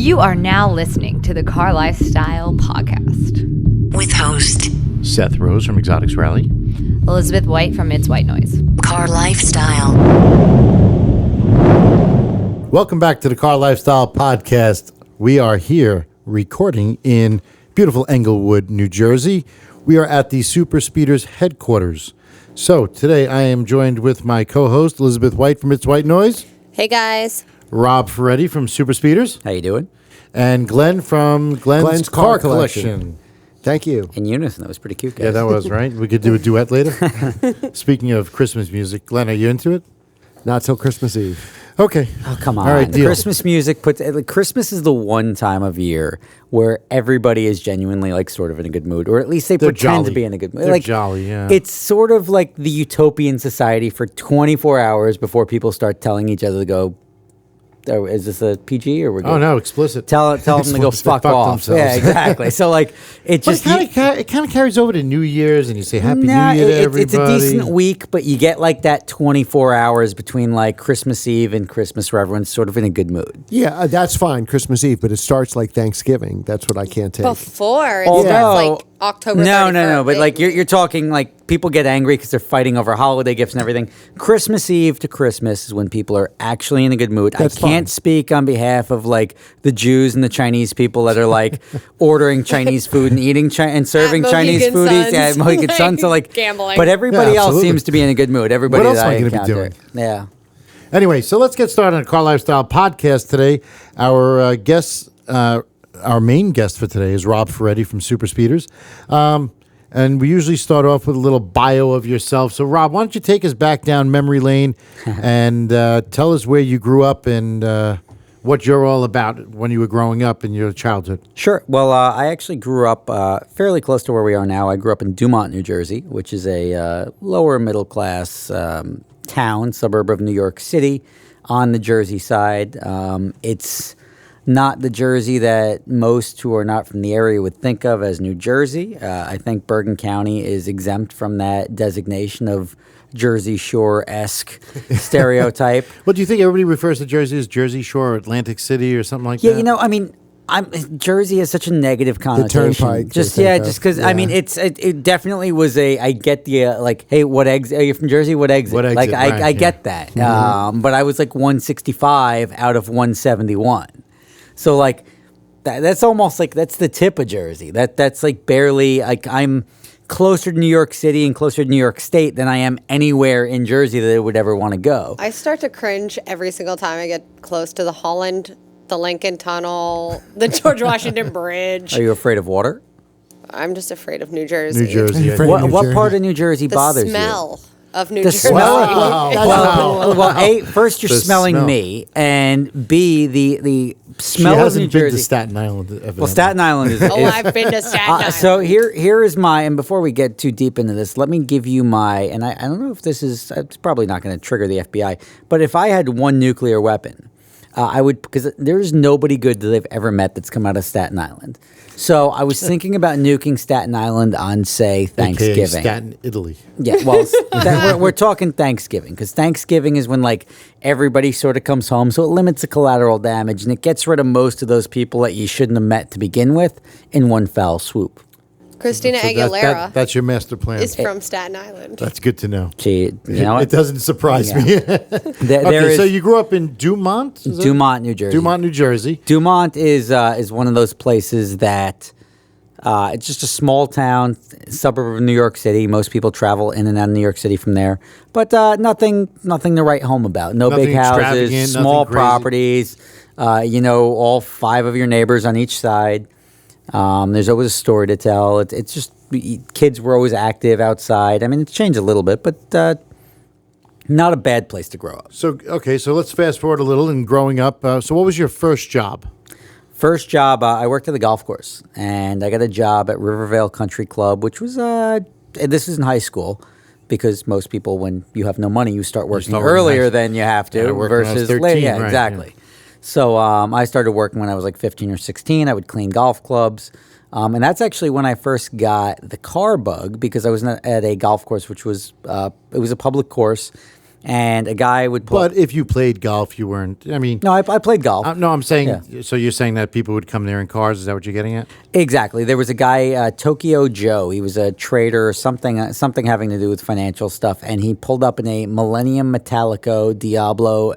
You are now listening to the CarLifestyle Podcast. With host Seth Rose from exoticsrally. Elizabeth White from itswhitenoise. CarLifestyle. Welcome back to the CarLifestyle Podcast. We are here recording in beautiful Englewood, New Jersey. We are at the Super Speeders headquarters. So today I am joined with my co-host Elizabeth White from itswhitenoise. Hey guys. Rob Ferretti from Super Speeders. How you doing? And Glenn from Glenn's Car Collection. Thank you. In unison. That was pretty cute, guys. Yeah, that was right. We could do a duet later. Speaking of Christmas music, Glenn, are you into it? Not till Christmas Eve. Okay. Oh, come on. All right, deal. Christmas music Christmas is the one time of year where everybody is genuinely sort of in a good mood, or at least they They're pretend jolly. to be in a good mood. They're jolly, yeah. It's sort of like the utopian society for 24 hours before people start telling each other to go, oh, is this a PG or we're good? Oh, no, explicit. Tell them to go fuck off. themselves. Yeah, exactly. So it But just it kind of carries over to New Year's, and you say Happy Nah, New Year to everybody. it's a decent week, but you get that 24 hours between Christmas Eve and Christmas where everyone's sort of in a good mood. Yeah, that's fine, Christmas Eve, but it starts like Thanksgiving. That's what I can't take. Before it Although- starts like October 31st. No. But you're talking people get angry because they're fighting over holiday gifts and everything. Christmas Eve to Christmas is when people are actually in a good mood. That's I can't speak on behalf of the Jews and the Chinese people that are ordering Chinese food and eating and serving At Chinese Mohegan foodies. Suns. Yeah, Mohegan Suns. So gambling. But everybody Yeah, else absolutely. seems to be in a good mood. Everybody What else that am I I gonna be encounter. doing? Yeah. Anyway, so let's get started on the Car Lifestyle Podcast today. Our guest, our main guest for today is Rob Ferretti from Super Speeders. And we usually start off with a little bio of yourself. So, Rob, why don't you take us back down memory lane and tell us where you grew up and what you're all about when you were growing up in your childhood. Sure. Well, I actually grew up fairly close to where we are now. I grew up in Dumont, New Jersey, which is a lower middle class town, suburb of New York City on the Jersey side. It's not the Jersey that most who are not from the area would think of as New Jersey. I think Bergen County is exempt from that designation of Jersey Shore-esque stereotype. What do you think everybody refers to Jersey as Jersey Shore or Atlantic City or something like Yeah, that? Jersey has such a negative connotation. Turnpike, Just they think just of. because Yeah. it definitely was I get the hey, what eggs are you from Jersey? What exit? What exit, I right, get that. But I was 165 out of 171, so that's almost that's the tip of Jersey. That's barely I'm closer to New York City and closer to New York State than I am anywhere in Jersey that I would ever want to go. I start to cringe every single time I get close to the Holland, the Lincoln Tunnel, the George Washington Bridge. Are you afraid of water? I'm just afraid of New Jersey. New Jersey. Afraid yeah. of New What Jersey. part of New Jersey The bothers smell of New you? The Jersey. smell. Wow. Well, A, first you're The smelling smell. me, and B, the She smell of New hasn't been Jersey. to Staten Island. Evidently. Well, Staten Island is. Oh, I've been to Staten Island. So here is my, and before we get too deep into this, let me give you my, and I don't know if this is, it's probably not going to trigger the FBI, but if I had one nuclear weapon, I would, because there's nobody good that they've ever met that's come out of Staten Island. So I was thinking about nuking Staten Island on, say, Thanksgiving. AKA Staten, Italy. Yeah, well, we're talking Thanksgiving because Thanksgiving is when everybody sort of comes home, so it limits the collateral damage and it gets rid of most of those people that you shouldn't have met to begin with in one foul swoop. Christina So Aguilera that's your master plan. is from Staten Island. That's good to know. Gee, you know It what? doesn't surprise me. There Okay, is so you grew up in Dumont? Is that- Dumont, New Jersey. Dumont, New Jersey. Dumont is one of those places that it's just a small town, suburb of New York City. Most people travel in and out of New York City from there, but nothing to write home about. No Nothing big extravagant, houses, nothing small crazy. properties. All 5 of your neighbors on each side. There's always a story to tell. It's just kids were always active outside. I mean, it's changed a little bit, but not a bad place to grow up. So, okay, so let's fast forward a little and growing up. So what was your first job? First job, I worked at the golf course, and I got a job at Rivervale Country Club, which was, this is in high school, because most people, when you have no money, you start working start working earlier high- than you have to Yeah, I worked when I was versus 13, later. Yeah, right, exactly. yeah. So I started working when I was 15 or 16. I would clean golf clubs. And that's actually when I first got the car bug, because I was at a golf course, which was, it was a public course. and a guy would pull. But if you played golf, you weren't. I mean, No, I played golf. no, I'm saying. Yeah. So you're saying that people would come there in cars? Is that what you're getting at? Exactly. There was a guy, Tokyo Joe. He was a trader or something having to do with financial stuff, and he pulled up in a Millennium Metallico Diablo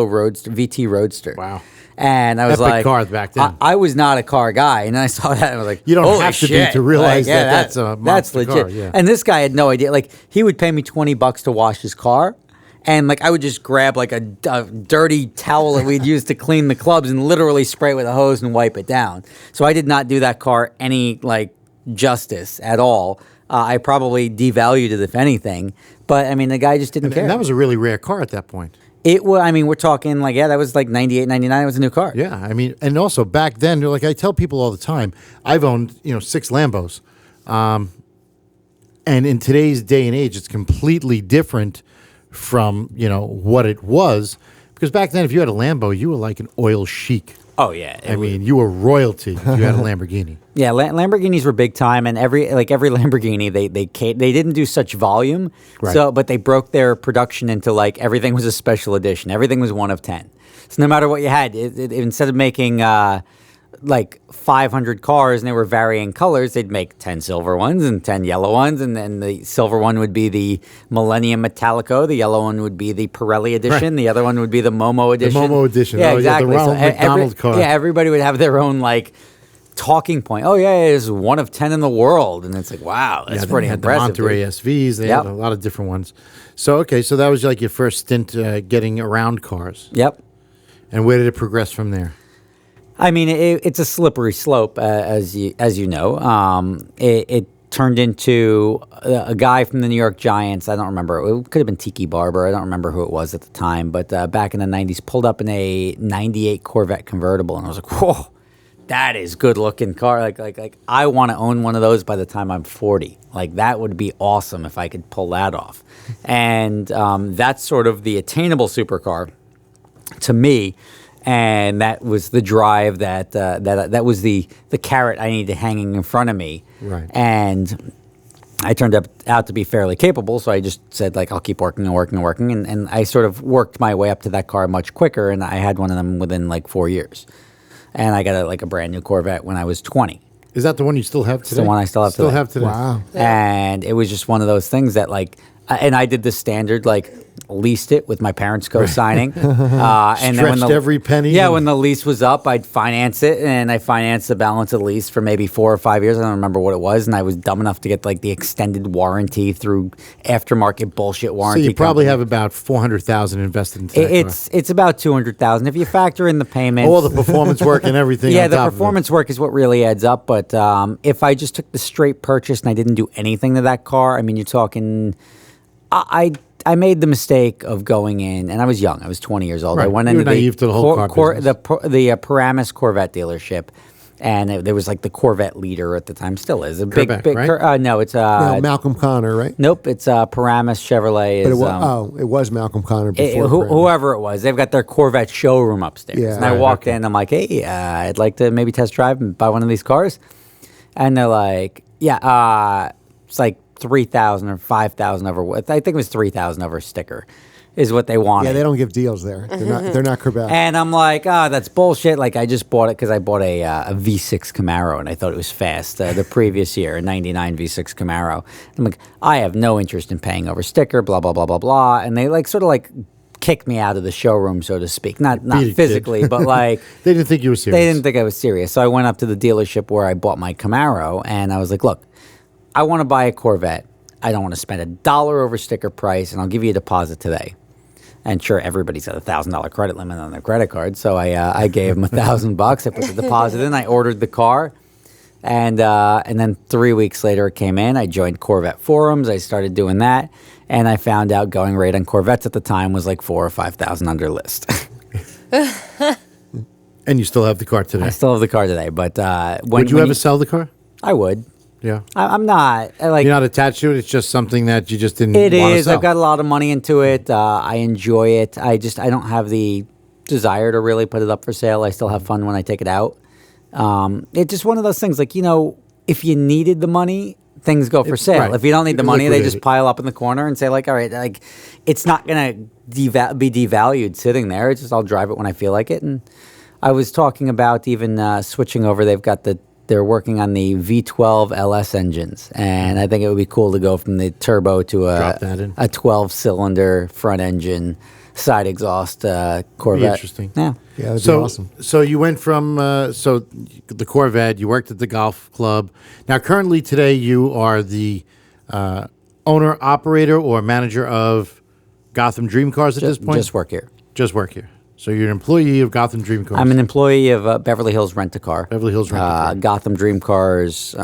Roadster, VT Roadster. Wow. And I was Epic like, car back then. I was not a car guy, and I saw that and I was like, You don't holy have to be shit. to realize Like, yeah, that that's a that's monster legit. car, yeah. And this guy had no idea. Like he would pay me $20 to wash his car. And like I would just grab like a dirty towel that we'd use to clean the clubs and literally spray it with a hose and wipe it down. So I did not do that car any like justice at all. I probably devalued it if anything. But I mean, the guy just didn't care. And that was a really rare car at that point. It was. I mean, we're talking like that was like 98, 99. It was a new car. Yeah, I mean, and also back then, like I tell people all the time, I've owned 6 Lambos, and in today's day and age, it's completely different from what it was, because back then, if you had a Lambo, you were like an oil chic. Oh yeah. I mean, you were royalty if you had a Lamborghini. Yeah, Lamborghinis were big time, and every Lamborghini, they didn't do such volume, Right. but they broke their production into like everything was a special edition, everything was 1 of 10. So no matter what you had, instead of making like 500 cars and they were varying colors, they'd make 10 silver ones and 10 yellow ones, and then the silver one would be the Millennium Metallico, the yellow one would be the Pirelli edition, the other one would be the Momo edition. Momo edition. Yeah, Oh, yeah, the exactly. Ronald McDonald car. Yeah, everybody would have their own like talking point. Oh yeah, it's 1 of 10 in the world, and it's like wow, that's Then pretty they had impressive. The Monterey dude. SVs. They Yep. had a lot of different ones. So so that was like your first stint getting around cars. Yep. And where did it progress from there? I mean, it's a slippery slope, as you know. It turned into a guy from the New York Giants. I don't remember. It could have been Tiki Barber. I don't remember who it was at the time. But back in the 90s, pulled up in a 98 Corvette convertible. And I was like, whoa, that is good looking car. Like I want to own one of those by the time I'm 40. Like that would be awesome if I could pull that off. And that's sort of the attainable supercar to me. And that was the drive that was the carrot I needed hanging in front of me. Right. And I turned out to be fairly capable, so I just said like I'll keep working and working and working, and I sort of worked my way up to that car much quicker, and I had one of them within like 4 years, and I got a brand new Corvette when I was 20. Is that the one you still have today? It's the one I still have Still today. have today. Wow. And it was just one of those things that like, and I did the standard like leased it with my parents co-signing, and then when Stretched every penny Yeah, and- when the lease was up, I'd finance it, and I financed the balance of the lease for maybe 4 or 5 years. I don't remember what it was, and I was dumb enough to get like the extended warranty through aftermarket bullshit So warranty. you probably company. have about $400,000 invested into that car. It's about 200,000 if you factor in the payments. All the performance work and everything. Yeah, on the top of it. performance work is what really adds up. But if I just took the straight purchase and I didn't do anything to that car, I mean, you're talking. I made the mistake of going in, and I was young. I was 20 years old. Right. I went You were into naive to the whole car business. the Paramus Corvette dealership, and there was like the Corvette leader at the time, still is a Quebec, big. right? No, it's No, Malcolm Connor, right? nope. It's Paramus Chevrolet. But Is, it was Malcolm Connor before. Brandon. whoever it was, they've got their Corvette showroom upstairs. Yeah. And I Right, walked in, I'm like, hey, I'd like to maybe test drive and buy one of these cars. And they're like, yeah, it's like 3,000 or 5,000 over. I think it was 3,000 over sticker, is what they wanted. Yeah, they don't give deals there. They're not Quebec. And I'm like, that's bullshit. Like, I just bought it because I bought a V6 Camaro, and I thought it was fast the previous year, a 99 V6 Camaro. I'm like, I have no interest in paying over sticker, blah, blah, blah, blah, blah. And they like sort of like kicked me out of the showroom, so to speak. Not Beat it, physically, kid. but like... They didn't think you were serious. They didn't think I was serious. So I went up to the dealership where I bought my Camaro, and I was like, look, I want to buy a Corvette. I don't want to spend $1 over sticker price, and I'll give you a deposit today. And sure, everybody's got a $1,000 credit limit on their credit card, so I gave them $1,000. I put the deposit in. I ordered the car, and then 3 weeks later it came in. I joined Corvette forums. I started doing that, and I found out going rate on Corvettes at the time was like $4,000 or $5,000 under list. And you still have the car today. I still have the car today, but Would you ever sell the car? I would. Yeah. I'm not like. You're not attached to it. It's just something that you just didn't. It want to is. sell. I've got a lot of money into it. I enjoy it. I don't have the desire to really put it up for sale. I still have fun when I take it out. It's just one of those things. Like, if you needed the money, things go for sale. right. If you don't need the money, they Liquidate just it. pile up in the corner and say, like, all right, like, it's not going to be devalued sitting there. It's just I'll drive it when I feel like it. And I was talking about even switching over. They're working on the V12 LS engines, and I think it would be cool to go from the turbo to Drop that in. a 12-cylinder front engine side exhaust Corvette. interesting. Yeah. Yeah, that'd So, be awesome. so you went from the Corvette. You worked at the golf club. Now, currently today, you are the owner, operator, or manager of Gotham Dream Cars at this point. Just work here. Just work here. So you're an employee of Gotham Dream Cars. I'm an employee of Beverly Hills Rent-A-Car. Beverly Hills Rent-A-Car. Gotham Dream Cars.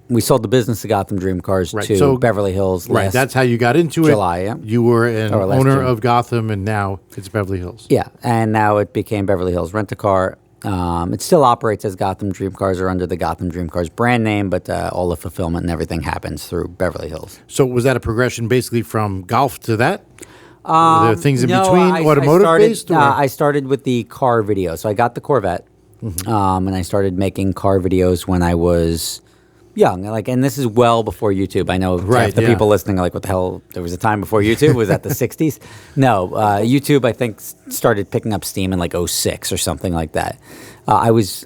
We sold the business to Gotham Dream Cars Right, to so- Beverly Hills. Right, last that's how you got into July, it. yeah. You were an Or last owner June. of Gotham, and now it's Beverly Hills. Yeah, and now it became Beverly Hills Rent-A-Car. It still operates as Gotham Dream Cars or under the Gotham Dream Cars brand name, but all the fulfillment and everything happens through Beverly Hills. So was that a progression basically from golf to that? Were there things in No, between, automotive based? Or? I started with the car video. So I got the Corvette, Mm-hmm. and I started making car videos when I was young. And this is well before YouTube. I know Right, half the yeah. people listening are like, "What the hell?" There was a time before YouTube. Was that the '60s? No, YouTube I think started picking up steam in like '06 or something like that. I was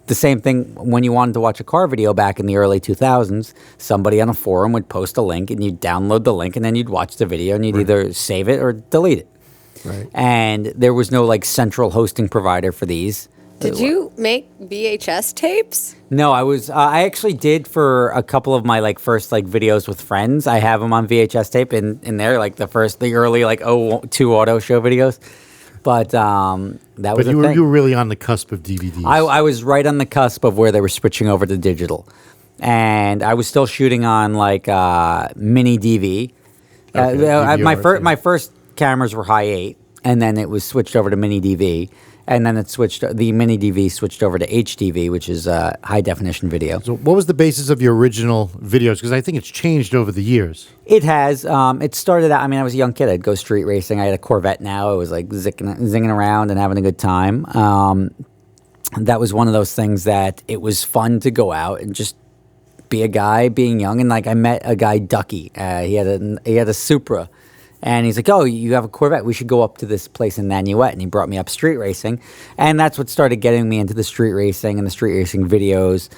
the same thing when you wanted to watch a car video back in the early 2000s. Somebody on a forum would post a link, and you'd download the link, and then you'd watch the video, and you'd either save it or delete it. Right. And there was no like central hosting provider for these. Did you make VHS tapes? No, I actually did for a couple of my like first like videos with friends. I have them on VHS tape in there, like the early like 02 auto show videos. But that was But you a thing. were really on the cusp of DVDs. I was right on the cusp of where they were switching over to digital, and I was still shooting on like mini DV. Okay, DVR, My first cameras were high 8, and then it was switched over to mini DV, and then the mini DV switched over to HDV, which is high definition video. So what was the basis of your original videos? Because I think it's changed over the years. It has. It started out. I mean, I was a young kid. I'd go street racing. I had a Corvette. Now I was like zinging around and having a good time. That was one of those things that it was fun to go out and just be a guy, being young. And like I met a guy, Ducky. He had a Supra. And he's like, "Oh, you have a Corvette. We should go up to this place in Nanuet." And he brought me up street racing. And that's what started getting me into the street racing and the street racing videos.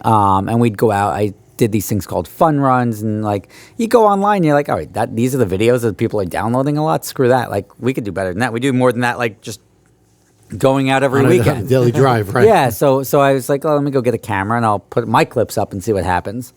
And we'd go out. I did these things called fun runs. And like, you go online, you're like, all right, these are the videos that people are downloading a lot. Screw that. Like, we could do better than that. We do more than that, like just going out every On a weekend. daily drive, right? Yeah. So I was like, "Oh, let me go get a camera and I'll put my clips up and see what happens."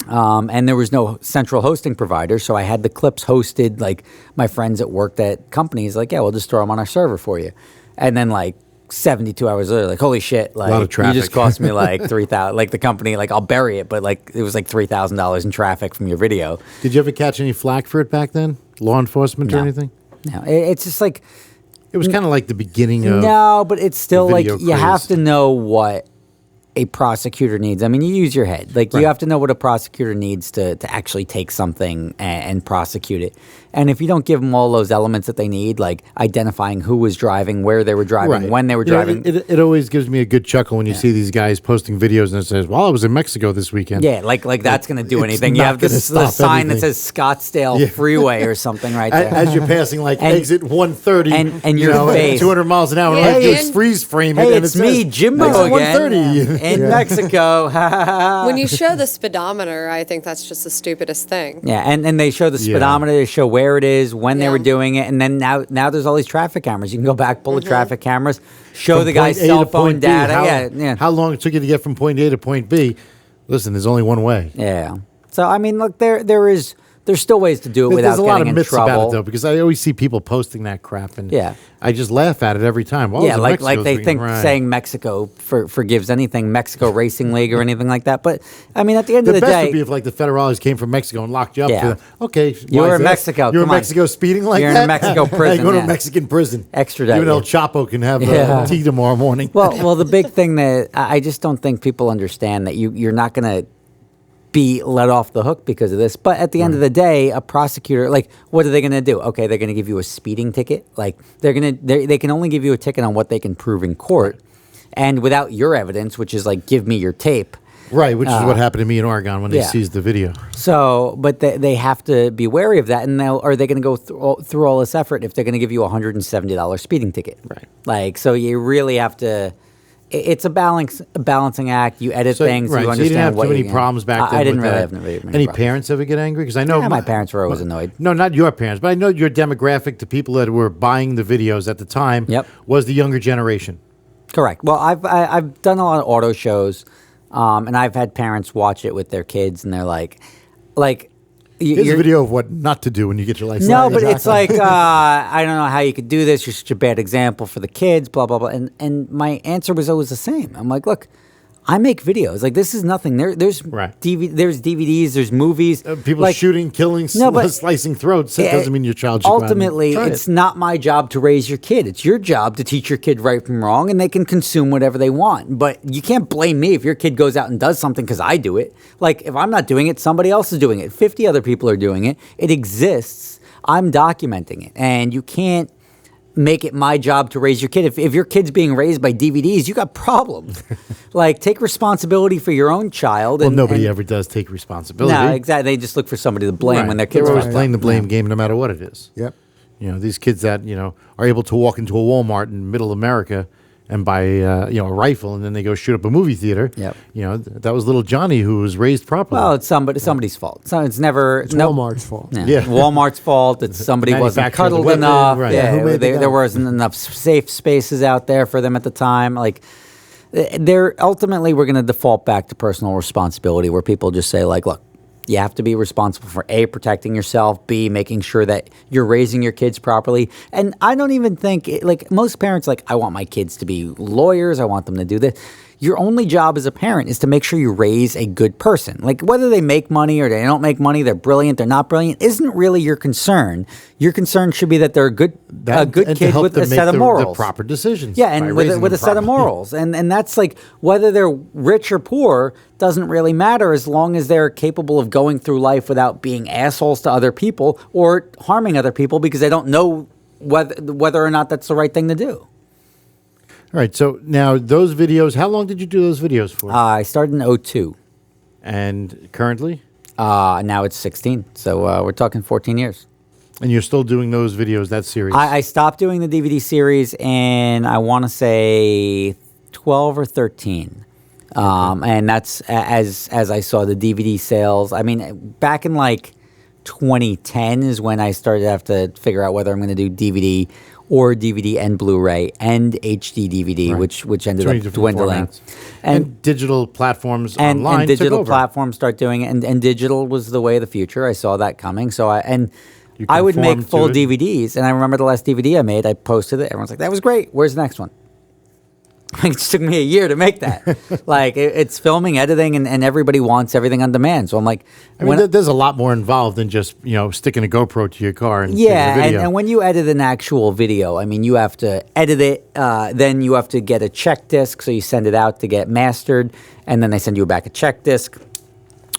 And there was no central hosting provider, so I had the clips hosted. Like my friends that worked at companies, like, "Yeah, we'll just throw them on our server for you." And then like 72 hours later, like, holy shit, like lot of you traffic. just cost me like 3,000. Like the company, like I'll bury it, but like it was like $3,000 in traffic from your video. Did you ever catch any flack for it back then? Law enforcement or No. anything? No, it's just like It was kind of like the beginning of. no, but it's still like video you have craze. to know what a prosecutor needs. I mean, you use your head. Like Right. you have to know what a prosecutor needs to actually take something and prosecute it. And if you don't give them all those elements that they need, like identifying who was driving, where they were driving, when they were You know, driving. it always gives me a good chuckle when you see these guys posting videos and it says, "Well, I was in Mexico this weekend." yeah, like that's going to do It's anything. You not have this gonna the stop sign that anything. says Scottsdale Yeah. Freeway or something right there. As you're passing like And- exit 130 and your at face. 200 miles an hour, Yeah, and I and- just freeze frame it. Hey, and it's it says, me, Jimbo exit again 130. in Mexico. When you show the speedometer, I think that's just the stupidest thing. Yeah, and they show the Yeah. speedometer, they show where it is, when they Yeah. were doing it, and then now there's all these traffic cameras. You can go back, pull the traffic cameras, show From the guy's point A cell to phone point B, data. Yeah. How long it took you to get from point A to point B? Listen, there's only one way. Yeah. So I mean, look, there's still ways to do it without There's a lot of getting in myths trouble. about it, though, because I always see people posting that crap, and Yeah. I just laugh at it every time. Well, I Yeah, was in like Mexico they this think weekend. Right. saying Mexico forgives anything, Mexico Racing League or anything like that. But I mean, at the end The of the best day, would be if, like, the federales came from Mexico and locked you up. Yeah. For that. Okay, You why were is in that? Mexico, You were in come on. Mexico speeding like You're in that? a Mexico prison, You go to yeah. a Mexican prison. Extradite Even El you. Chapo can have Yeah. tea tomorrow morning. well, the big thing that I just don't think people understand that you're not going to be let off the hook because of this. But at the end of the day, a prosecutor, like, what are they going to do? Okay, they're going to give you a speeding ticket. Like, they can only give you a ticket on what they can prove in court, and without your evidence, which is like, give me your tape. Right, which is what happened to me in Oregon when they seized the video. So, but they have to be wary of that. And now, are they going to go through all this effort if they're going to give you a $170 speeding ticket? Right. Like, so you really have to. It's a balancing act. You edit things. Right, You so understand you didn't have what too many you're- problems back then. I didn't with really that. have many Any problems. parents ever get angry? Because I know Yeah, my parents were always annoyed. No, not your parents, but I know your demographic, the people that were buying the videos at the time, was the younger generation. Correct. Well, I've done a lot of auto shows, and I've had parents watch it with their kids, and they're like. Here's a video of what not to do when you get your license. No, but it's like I don't know how you could do this. You're such a bad example for the kids. Blah blah blah. And my answer was always the same. I'm like, look, I make videos. Like this is nothing. There's there's DVDs. There's movies. People like, shooting, killing, slicing throats. That doesn't mean your child should go out and ultimately, try it's it. not my job to raise your kid. It's your job to teach your kid right from wrong, and they can consume whatever they want. But you can't blame me if your kid goes out and does something because I do it. Like if I'm not doing it, somebody else is doing it. 50 other people are doing it. It exists. I'm documenting it, and you can't make it my job to raise your kid. If your kid's being raised by DVDs, you got problems. Like, take responsibility for your own child. Well, nobody ever does take responsibility. No, exactly. They just look for somebody to blame when their kids They're are always playing the blame game no matter what it is. Yep. You know, these kids that, are able to walk into a Walmart in middle America and buy, a rifle, and then they go shoot up a movie theater. Yep. That was little Johnny who was raised properly. Well, it's somebody's fault. So it's never Walmart's fault. Yeah. Walmart's fault. It's somebody wasn't Manufacturer of the cuddled weapon, enough. right. Yeah, Who made the gun? there wasn't enough safe spaces out there for them at the time. Like, ultimately we're going to default back to personal responsibility, where people just say, like, look, you have to be responsible for A, protecting yourself, B, making sure that you're raising your kids properly. And I don't even think, like, most parents, like, I want my kids to be lawyers, I want them to do this. Your only job as a parent is to make sure you raise a good person. Like, whether they make money or they don't make money, they're brilliant, they're not brilliant, isn't really your concern. Your concern should be that they're a good and to kid help with them a make set of the morals. proper decisions. Yeah, by and with raising a them set of properly. morals. And that's like, whether they're rich or poor doesn't really matter, as long as they're capable of going through life without being assholes to other people or harming other people because they don't know whether or not that's the right thing to do. All right, so now those videos, how long did you do those videos for? I started in 2002. And currently? Now it's 16. So we're talking 14 years. And you're still doing those videos, that series? I stopped doing the DVD series in, I want to say, 12 or 13. And that's as I saw the DVD sales. I mean, back in like 2010 is when I started to have to figure out whether I'm going to do DVD or DVD and Blu-ray and HD DVD, which ended up dwindling. And digital platforms and online digital took over. platforms start doing it, and digital was the way of the future. I saw that coming, so I would make conformed full to it. DVDs. And I remember the last DVD I made, I posted it. Everyone's like, "That was great. Where's the next one?" It just took me a year to make that. Like, it's filming, editing, and everybody wants everything on demand. So I'm like, I mean, there's a lot more involved than just, sticking a GoPro to your car and yeah, taking a video. and when you edit an actual video, I mean, you have to edit it, then you have to get a check disc, so you send it out to get mastered, and then they send you back a check disc.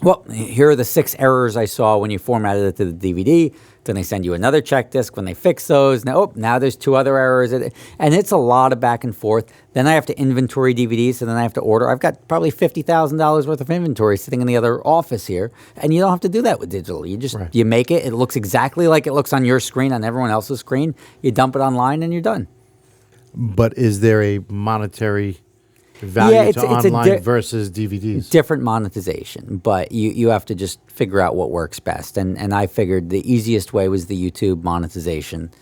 Well, here are the 6 errors I saw when you formatted it to the DVD. Then they send you another check disc when they fix those. Now there's 2 other errors. And it's a lot of back and forth. Then I have to inventory DVDs, and then I have to order. I've got probably $50,000 worth of inventory sitting in the other office here. And you don't have to do that with digital. You just, you make it. It looks exactly like it looks on your screen, on everyone else's screen. You dump it online, and you're done. But is there a monetary value to online versus DVDs? Different monetization, but you have to just figure out what works best. And I figured the easiest way was the YouTube monetization,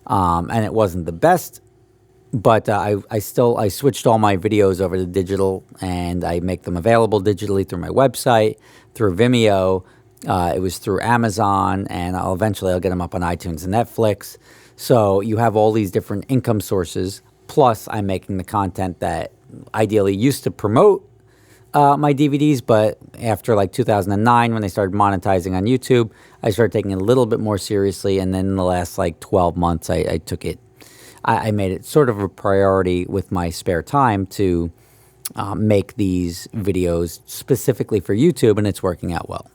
and it wasn't the best, but I switched all my videos over to digital, and I make them available digitally through my website, through Vimeo. It was through Amazon, and eventually I'll get them up on iTunes and Netflix. So you have all these different income sources. Plus, I'm making the content that ideally used to promote my DVDs, but after like 2009, when they started monetizing on YouTube, I started taking it a little bit more seriously. And then in the last like 12 months, I took it, I made it sort of a priority with my spare time to make these videos specifically for YouTube, and it's working out well.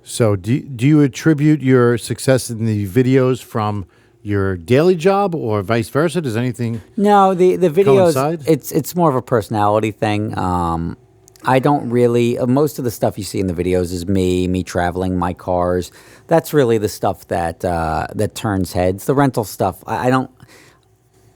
So do you attribute your success in the videos from your daily job or vice versa? Does anything No, the videos, coincide? it's more of a personality thing. I don't really. Most of the stuff you see in the videos is me traveling, my cars. That's really the stuff that turns heads. The rental stuff, I don't.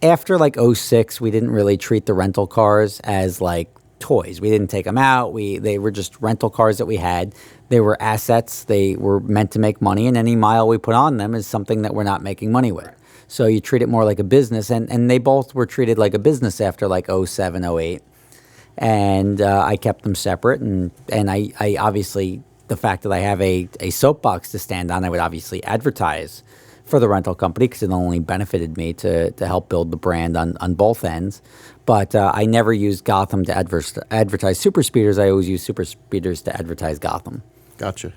After like '06, we didn't really treat the rental cars as like toys. We didn't take them out. They were just rental cars that we had. They were assets. They were meant to make money, and any mile we put on them is something that we're not making money with. So you treat it more like a business, and they both were treated like a business after like '07, '08. And I kept them separate, and I obviously, the fact that I have a soapbox to stand on, I would obviously advertise for the rental company because it only benefited me to help build the brand on both ends. But I never used Gotham to advertise super speeders. I always use super speeders to advertise Gotham. Gotcha.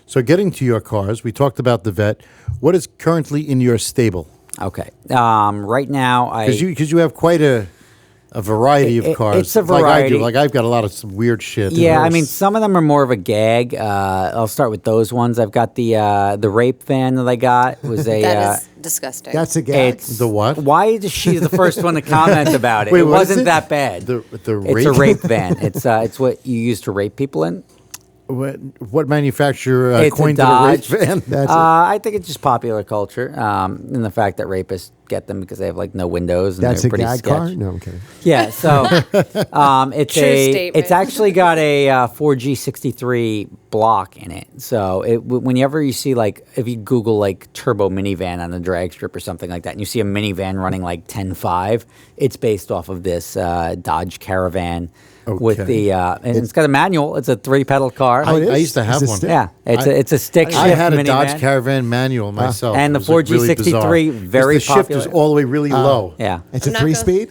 So getting to your cars, we talked about the Vet. What is currently in your stable? Okay. Right now, Because you have quite a variety of cars. It's a variety. Like I've got a lot of some weird shit. Yeah, I mean, some of them are more of a gag. I'll start with those ones. I've got the rape van that I got. It was a That is disgusting. That's a gag. It's The what? Why is she the first one to comment about it? Wait, it what is wasn't it? that bad. It's a rape van. It's what you use to rape people in. What manufacturer It's a coined the Dodge. rape van? That's I think it's just popular culture, and the fact that rapists get them because they have like no windows and That's they're a pretty gag sketch. car? No, I'm kidding. Yeah, so it's True statement. it's actually got a 4G63 block in it. So whenever you see like if you Google like turbo minivan on the drag strip or something like that, and you see a minivan running like 10.5, it's based off of this Dodge Caravan with Okay. the and it's got a manual. It's a 3-pedal car. I it is? used to have Is it one. still- Yeah, it's a stick shift I had a minivan. Dodge Caravan manual myself. And It the was, like, really 4G63 bizarre. very the shift was popular. all the way really low. Yeah, It's I'm a not gonna- 3-speed?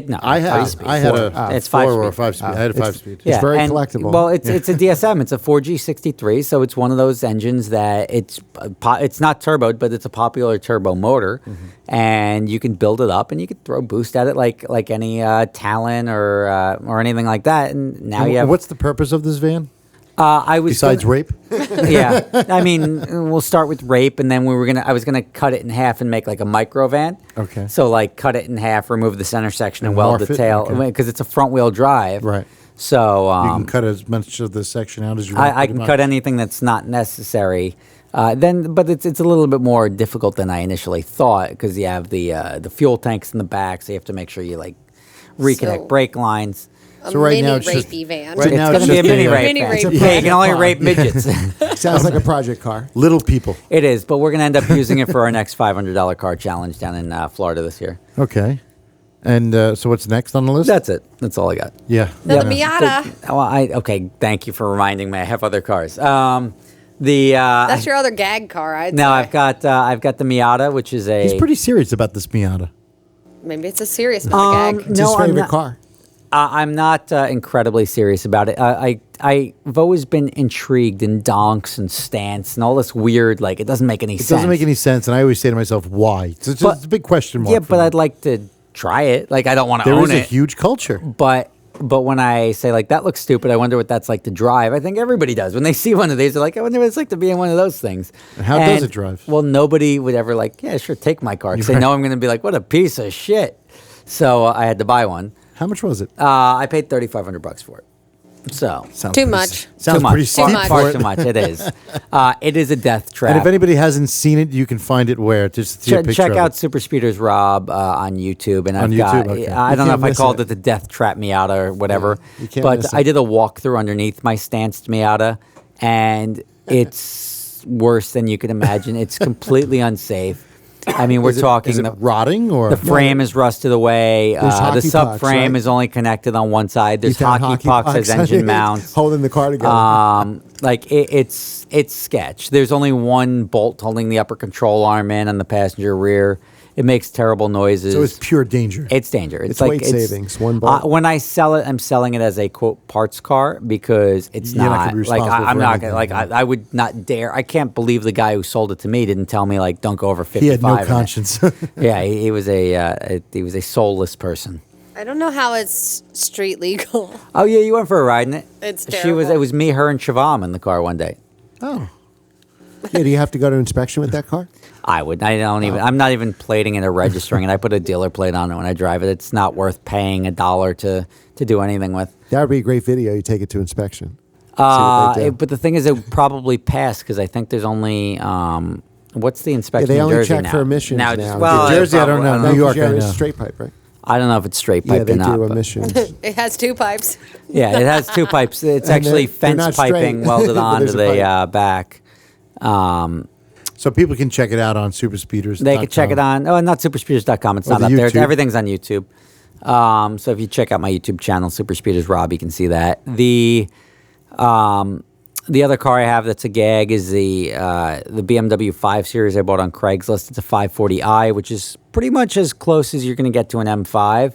no, I had 5-speed. I had Four. a It's 4 5-speed. or a 5-speed. I had a 5-speed. It's very and- collectible. Well, it's a DSM. It's a 4G63, so it's one of those engines that it's not turboed, but it's a popular turbo motor, and you can build it up and you can throw boost at it like any Talon or anything like that. And now you have. What's the purpose of this van I was besides gonna- rape? Yeah, I mean, we'll start with rape, and then I was gonna cut it in half and make like a micro van. Okay. So like cut it in half, remove the center section, and And weld morph the it? tail Okay. because it's a front wheel drive. Right. So You can cut as much of the section out as you want. I pretty can much. cut anything that's not necessary. But it's a little bit more difficult than I initially thought because you have the fuel tanks in the back, so you have to make sure you like reconnect So- brake lines. So right now it's mini just- rapey van. right It's now going to it's be a just mini a- rape. Mini van. rape Yeah, van. you can only rape midgets. Sounds like a project car. Little people. It is, but we're going to end up using it for our next $500 car challenge down in Florida this year. Okay. And so what's next on the list? That's it. That's all I got. yeah. The Yeah. Miata. Well, okay. Thank you for reminding me. I have other cars. That's your other gag car, I'd No, say. I've got the Miata, which is a. He's pretty serious about this Miata. Maybe it's a serious gag. It's No, his I'm favorite not- car. I'm not incredibly serious about it. I've always been intrigued in donks and stance and all this weird, like, it doesn't make any It sense. doesn't make any sense, and I always say to myself, why? It's just But- it's a big question mark. Yeah, for but me. I'd like to try it. Like, I don't want to There own is a it. huge culture. But when I say, like, that looks stupid, I wonder what that's like to drive. I think everybody does. When they see one of these, they're like, I wonder what it's like to be in one of those things. How does it drive? Well, nobody would ever like, yeah, sure, take my car. Because they know I'm going to be like, what a piece of shit. So I had to buy one. How much was it? I paid $3,500 for it. So Sounds Too pretty- much. Sounds too much. pretty steep much. for Far it. too much. It is. It is a death trap. And if anybody hasn't seen it, you can find it where? Just see a picture check of out it. Super Speeders Rob on YouTube, and On I've YouTube, got. okay. I You don't know if can't I miss called it. it the Death Trap Miata or whatever, you can't but miss I it. did a walkthrough underneath my stanced Miata, and it's worse than you can imagine. It's completely unsafe. I mean, we're talking Is it the rotting or? the frame is rusted away. There's The hockey pucks, subframe right? is only connected on one side. There's You found hockey pucks as engine mounts. Holding the car together. Like it's sketch. There's only one bolt holding the upper control arm in on the passenger rear. It makes terrible noises. So it's pure danger. It's danger. It's weight savings, one bolt. When I sell it, I'm selling it as a quote parts car because it's You're not not, gonna be like responsible I'm for not gonna anything, I would not dare. I can't believe the guy who sold it to me didn't tell me like don't go over 55. He had no in it. conscience. Yeah, he was a soulless person. I don't know how it's street legal. Oh yeah, you went for a ride in it. It's It was terrible. me, her, and Shivam in the car one day. Oh. Yeah, do you have to go to inspection with that car? I would. I don't even. I'm not even plating it or registering it. I put a dealer plate on it when I drive it. It's not worth paying $1 to do anything with. That would be a great video. You take it to inspection. See what they do. But the thing is, it would probably pass because I think there's only what's the inspection? they in only Jersey check now? for emissions now. Well, New Jersey, I don't know. No, New York, yeah, I it's know. straight pipe, right? I don't know if it's straight Yeah, pipe they or not. do but- emissions. It has 2 pipes. Yeah, it has 2 pipes. It's actually they're not fence piping straight. welded onto There's a the back. So people can check it out on superspeeders. They can check it on, not superspeeders.com. It's Or not the up there. YouTube. Everything's on YouTube. So if you check out my YouTube channel, Super Speeders Rob, you can see that. The other car I have that's a gag is the BMW 5 Series I bought on Craigslist. It's a 540i, which is pretty much as close as you're going to get to an M5.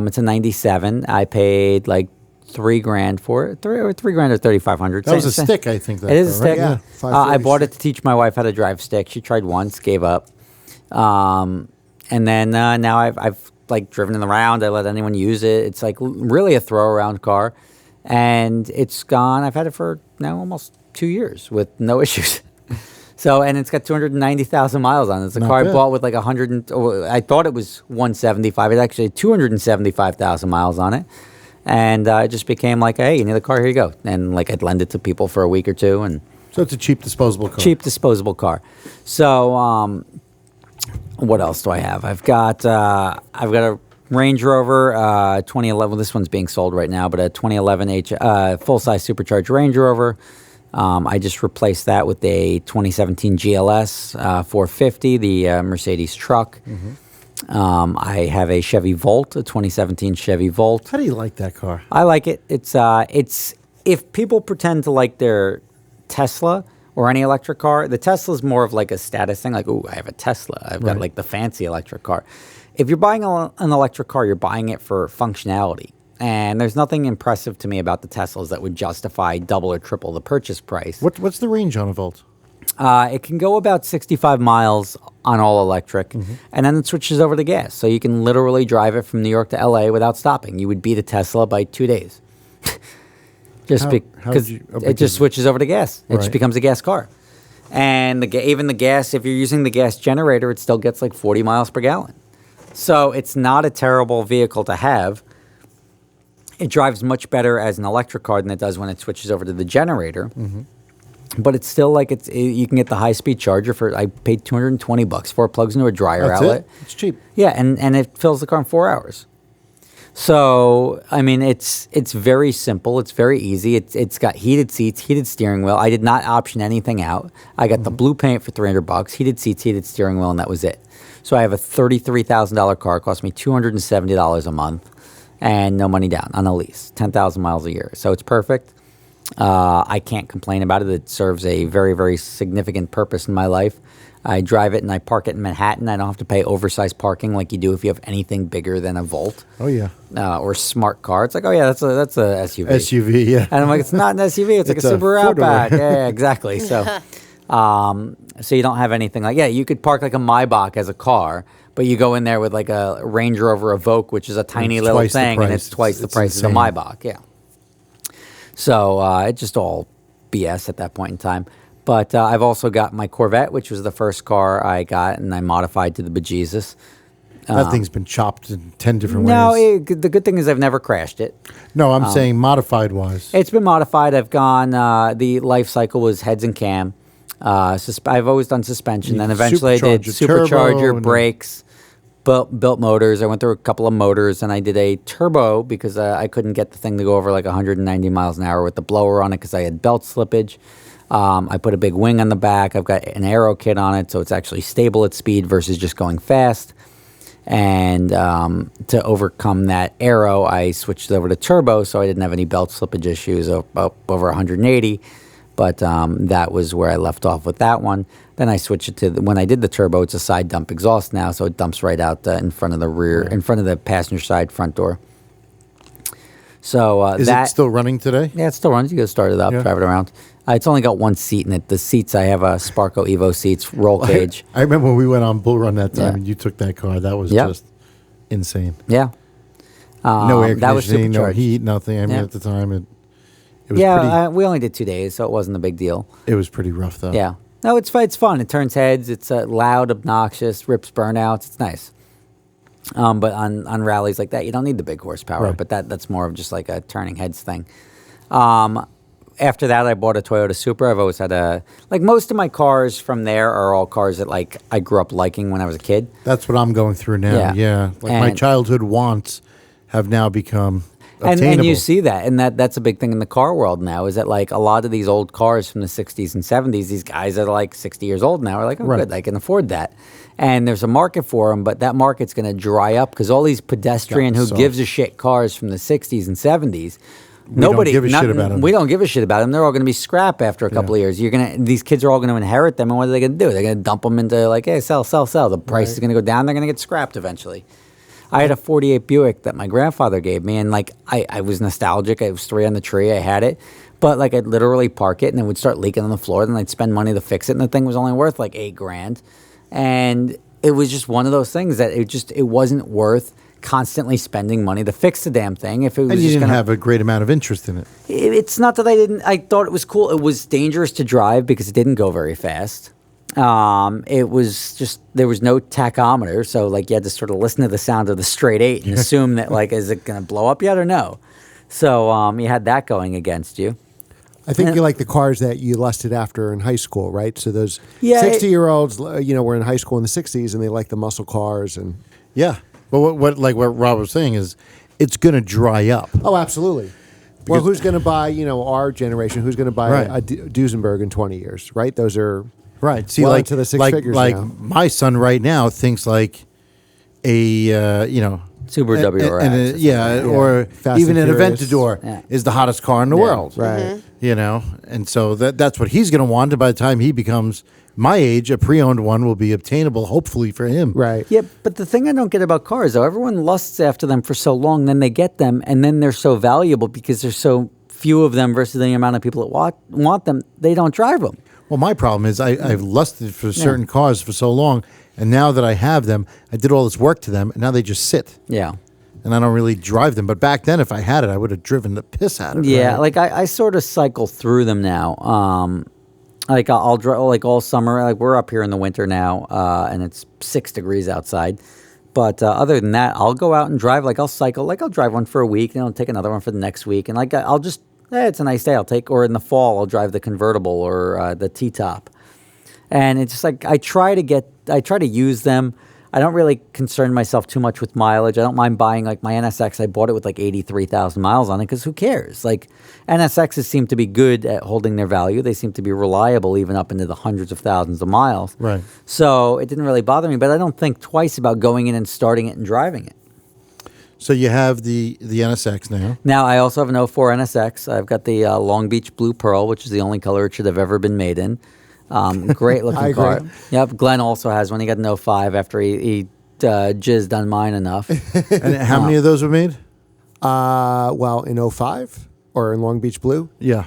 It's a 97. I paid like $3,000 for it, $3,000 or $3,500. That was a stick, I think. It is a stick. Yeah, I 540 bought it to teach my wife how to drive stick. She tried once, gave up, and then now I've like driven it around. I let anyone use it. It's like really a throw around car, and it's gone. I've had it for now almost 2 years with no issues. So, and it's got 290,000 miles on it. It's a Not car I bad. bought with like I thought it was 175. It's actually 275,000 miles on it. And it just became like, hey, you need a car, here you go. And like I'd lend it to people for a week or two, and So it's a cheap disposable car. cheap disposable car. So what else do I have? I've got a Range Rover 2011. This one's being sold right now, but a 2011 full-size supercharged Range Rover. I just replaced that with a 2017 GLS 450, the Mercedes truck. I have a Chevy Volt, a 2017 Chevy Volt. How do you like that car? I like it. It's if people pretend to like their Tesla or any electric car, the Tesla's more of like a status thing. Like, ooh, I have a Tesla. I've got like the fancy electric car. If you're buying an electric car, you're buying it for functionality. And there's nothing impressive to me about the Teslas that would justify double or triple the purchase price. What's the range on a Volt? It can go about 65 miles on all electric, and then it switches over to gas. So you can literally drive it from New York to LA without stopping. You would beat a Tesla by 2 days. How Because would you- it just switches over to gas. It just Right. becomes a gas car. And even the gas, if you're using the gas generator, it still gets like 40 miles per gallon. So it's not a terrible vehicle to have. It drives much better as an electric car than it does when it switches over to the generator. But it's still like you can get the high speed charger for I paid $220 for it. Plugs into a dryer That's outlet. it? It's cheap. Yeah, and it fills the car in 4 hours. So I mean, it's very simple. It's very easy. It's got heated seats, heated steering wheel. I did not option anything out. I got the blue paint for $300, heated seats, heated steering wheel, and that was it. So I have a $33,000 car. It cost me $270 a month, and no money down on a lease. 10,000 miles a year. So it's perfect. I can't complain about it. It serves a very, very significant purpose in my life. I drive it and I park it in Manhattan. I don't have to pay oversized parking like you do if you have anything bigger than a Volt Oh yeah. or smart car. It's like, oh yeah, that's a SUV. SUV, yeah. And I'm like, it's not an SUV. It's like It's a a Subaru four-door. Outback. Yeah, exactly. So, so you don't have anything like, yeah, you could park like a Maybach as a car, but you go in there with like a Range Rover Evoque, which is a tiny It's little twice the thing, and price. it's twice the It's price as a insane. Maybach. Yeah. So it's just all BS at that point in time. But I've also got my Corvette, which was the first car I got, and I modified to the bejesus. That thing's been chopped in 10 different No, ways. the good thing is I've never crashed it. No, I'm saying modified wise. It's been modified. I've gone. The life cycle was heads and cam. I've always done suspension. You Then eventually I did supercharger, turbo, supercharger, and brakes, built motors. I went through a couple of motors, and I did a turbo because I couldn't get the thing to go over like 190 miles an hour with the blower on it because I had belt slippage. I put a big wing on the back. I've got an aero kit on it, so it's actually stable at speed versus just going fast. And to overcome that aero, I switched over to turbo, so I didn't have any belt slippage issues up over 180. But that was where I left off with that one. Then I switched it to when I did the turbo. It's a side dump exhaust now, so it dumps right out in front of the rear, in front of the passenger side front door. So Is that it still running today? yeah, it still runs. You go start it up, Yeah. drive it around. It's only got one seat in it. The seats I have a Sparco Evo seats, roll cage. I remember when we went on Bull Run that time Yeah. and you took that car. That was Yep. just insane. Yeah. No air that was conditioning, no supercharged. heat, nothing. I mean, Yeah. at the time, it was Yeah, we only did 2 days, so it wasn't a big deal. it was pretty rough, though. Yeah. No, it's fun. It turns heads. It's loud, obnoxious, rips burnouts. It's nice. But on rallies like that, you don't need the big horsepower. Right. But that's more of just like a turning heads thing. After that, I bought a Toyota Supra. I've always had most of my cars from there are all cars that like I grew up liking when I was a kid. That's what I'm going through now. Yeah. Like my childhood wants have now become obtainable. And you see that, and that's a big thing in the car world now, is that like a lot of these old cars from the 60s and 70s, these guys that are like 60 years old now are like, oh, Right. good, I can afford that. And there's a market for them, but that market's going to dry up because all these pedestrian who gives a shit cars from the 60s and 70s, nobody don't give a shit about them. We don't give a shit about them. They're all going to be scrap after a couple of years. These kids are all going to inherit them, and what are they going to do? They're going to dump them into like, hey, sell. The price is going to go down. They're going to get scrapped eventually. I had a 48 Buick that my grandfather gave me, and like I was nostalgic. It was 3 on the tree. I had it. But like I'd literally park it and it would start leaking on the floor. Then I'd spend money to fix it, and the thing was only worth like $8,000. And it was just one of those things that it wasn't worth constantly spending money to fix the damn thing. If it was And you just didn't gonna, have a great amount of interest in it. it's not that I thought it was cool. It was dangerous to drive because it didn't go very fast. It was just, there was no tachometer, so like you had to sort of listen to the sound of the straight 8 and assume that like, is it going to blow up yet or no? So you had that going against you. I think you like the cars that you lusted after in high school, right? So those Yeah, 60-year-olds, were in high school in the 60s, and they like the muscle cars. And Yeah. But what Rob was saying is it's going to dry up. oh, absolutely. Well, who's going to buy, our generation, who's going to buy Right. a Duesenberg in 20 years, right? Those are Right. See, well like into the six like, figures like now. my son right now thinks like a Subaru WRX. or Fast even and an Furious. Aventador Yeah. is the hottest car in the world. right. And so that's what he's going to want. And by the time he becomes my age, a pre-owned one will be obtainable, hopefully for him. Right. Yeah, but the thing I don't get about cars, though, everyone lusts after them for so long, then they get them, and then they're so valuable because there's so few of them versus the amount of people that want them, they don't drive them. Well, my problem is I've lusted for certain cars for so long, and now that I have them, I did all this work to them, and now they just sit. Yeah. And I don't really drive them. But back then, if I had it, I would have driven the piss out of it. Yeah, like I sort of cycle through them now. Like I'll drive like all summer. Like we're up here in the winter now, and it's 6 degrees outside. But other than that, I'll go out and drive. Like I'll cycle. Like I'll drive one for a week, and I'll take another one for the next week. And like I'll just, it's a nice day. Or in the fall, I'll drive the convertible or the T-top. And it's just like I try to use them. I don't really concern myself too much with mileage. I don't mind buying like my NSX. I bought it with like 83,000 miles on it because who cares? Like NSXs seem to be good at holding their value. They seem to be reliable even up into the hundreds of thousands of miles. Right. So it didn't really bother me, but I don't think twice about going in and starting it and driving it. So you have the NSX now. Now I also have an 04 NSX. I've got the Long Beach Blue Pearl, which is the only color it should have ever been made in. Great looking I car. agree. Yep. Glenn also has one. He got an 05 after he jizzed on mine enough. And how many of those were made? Well, in 05 or in Long Beach Blue, Yeah.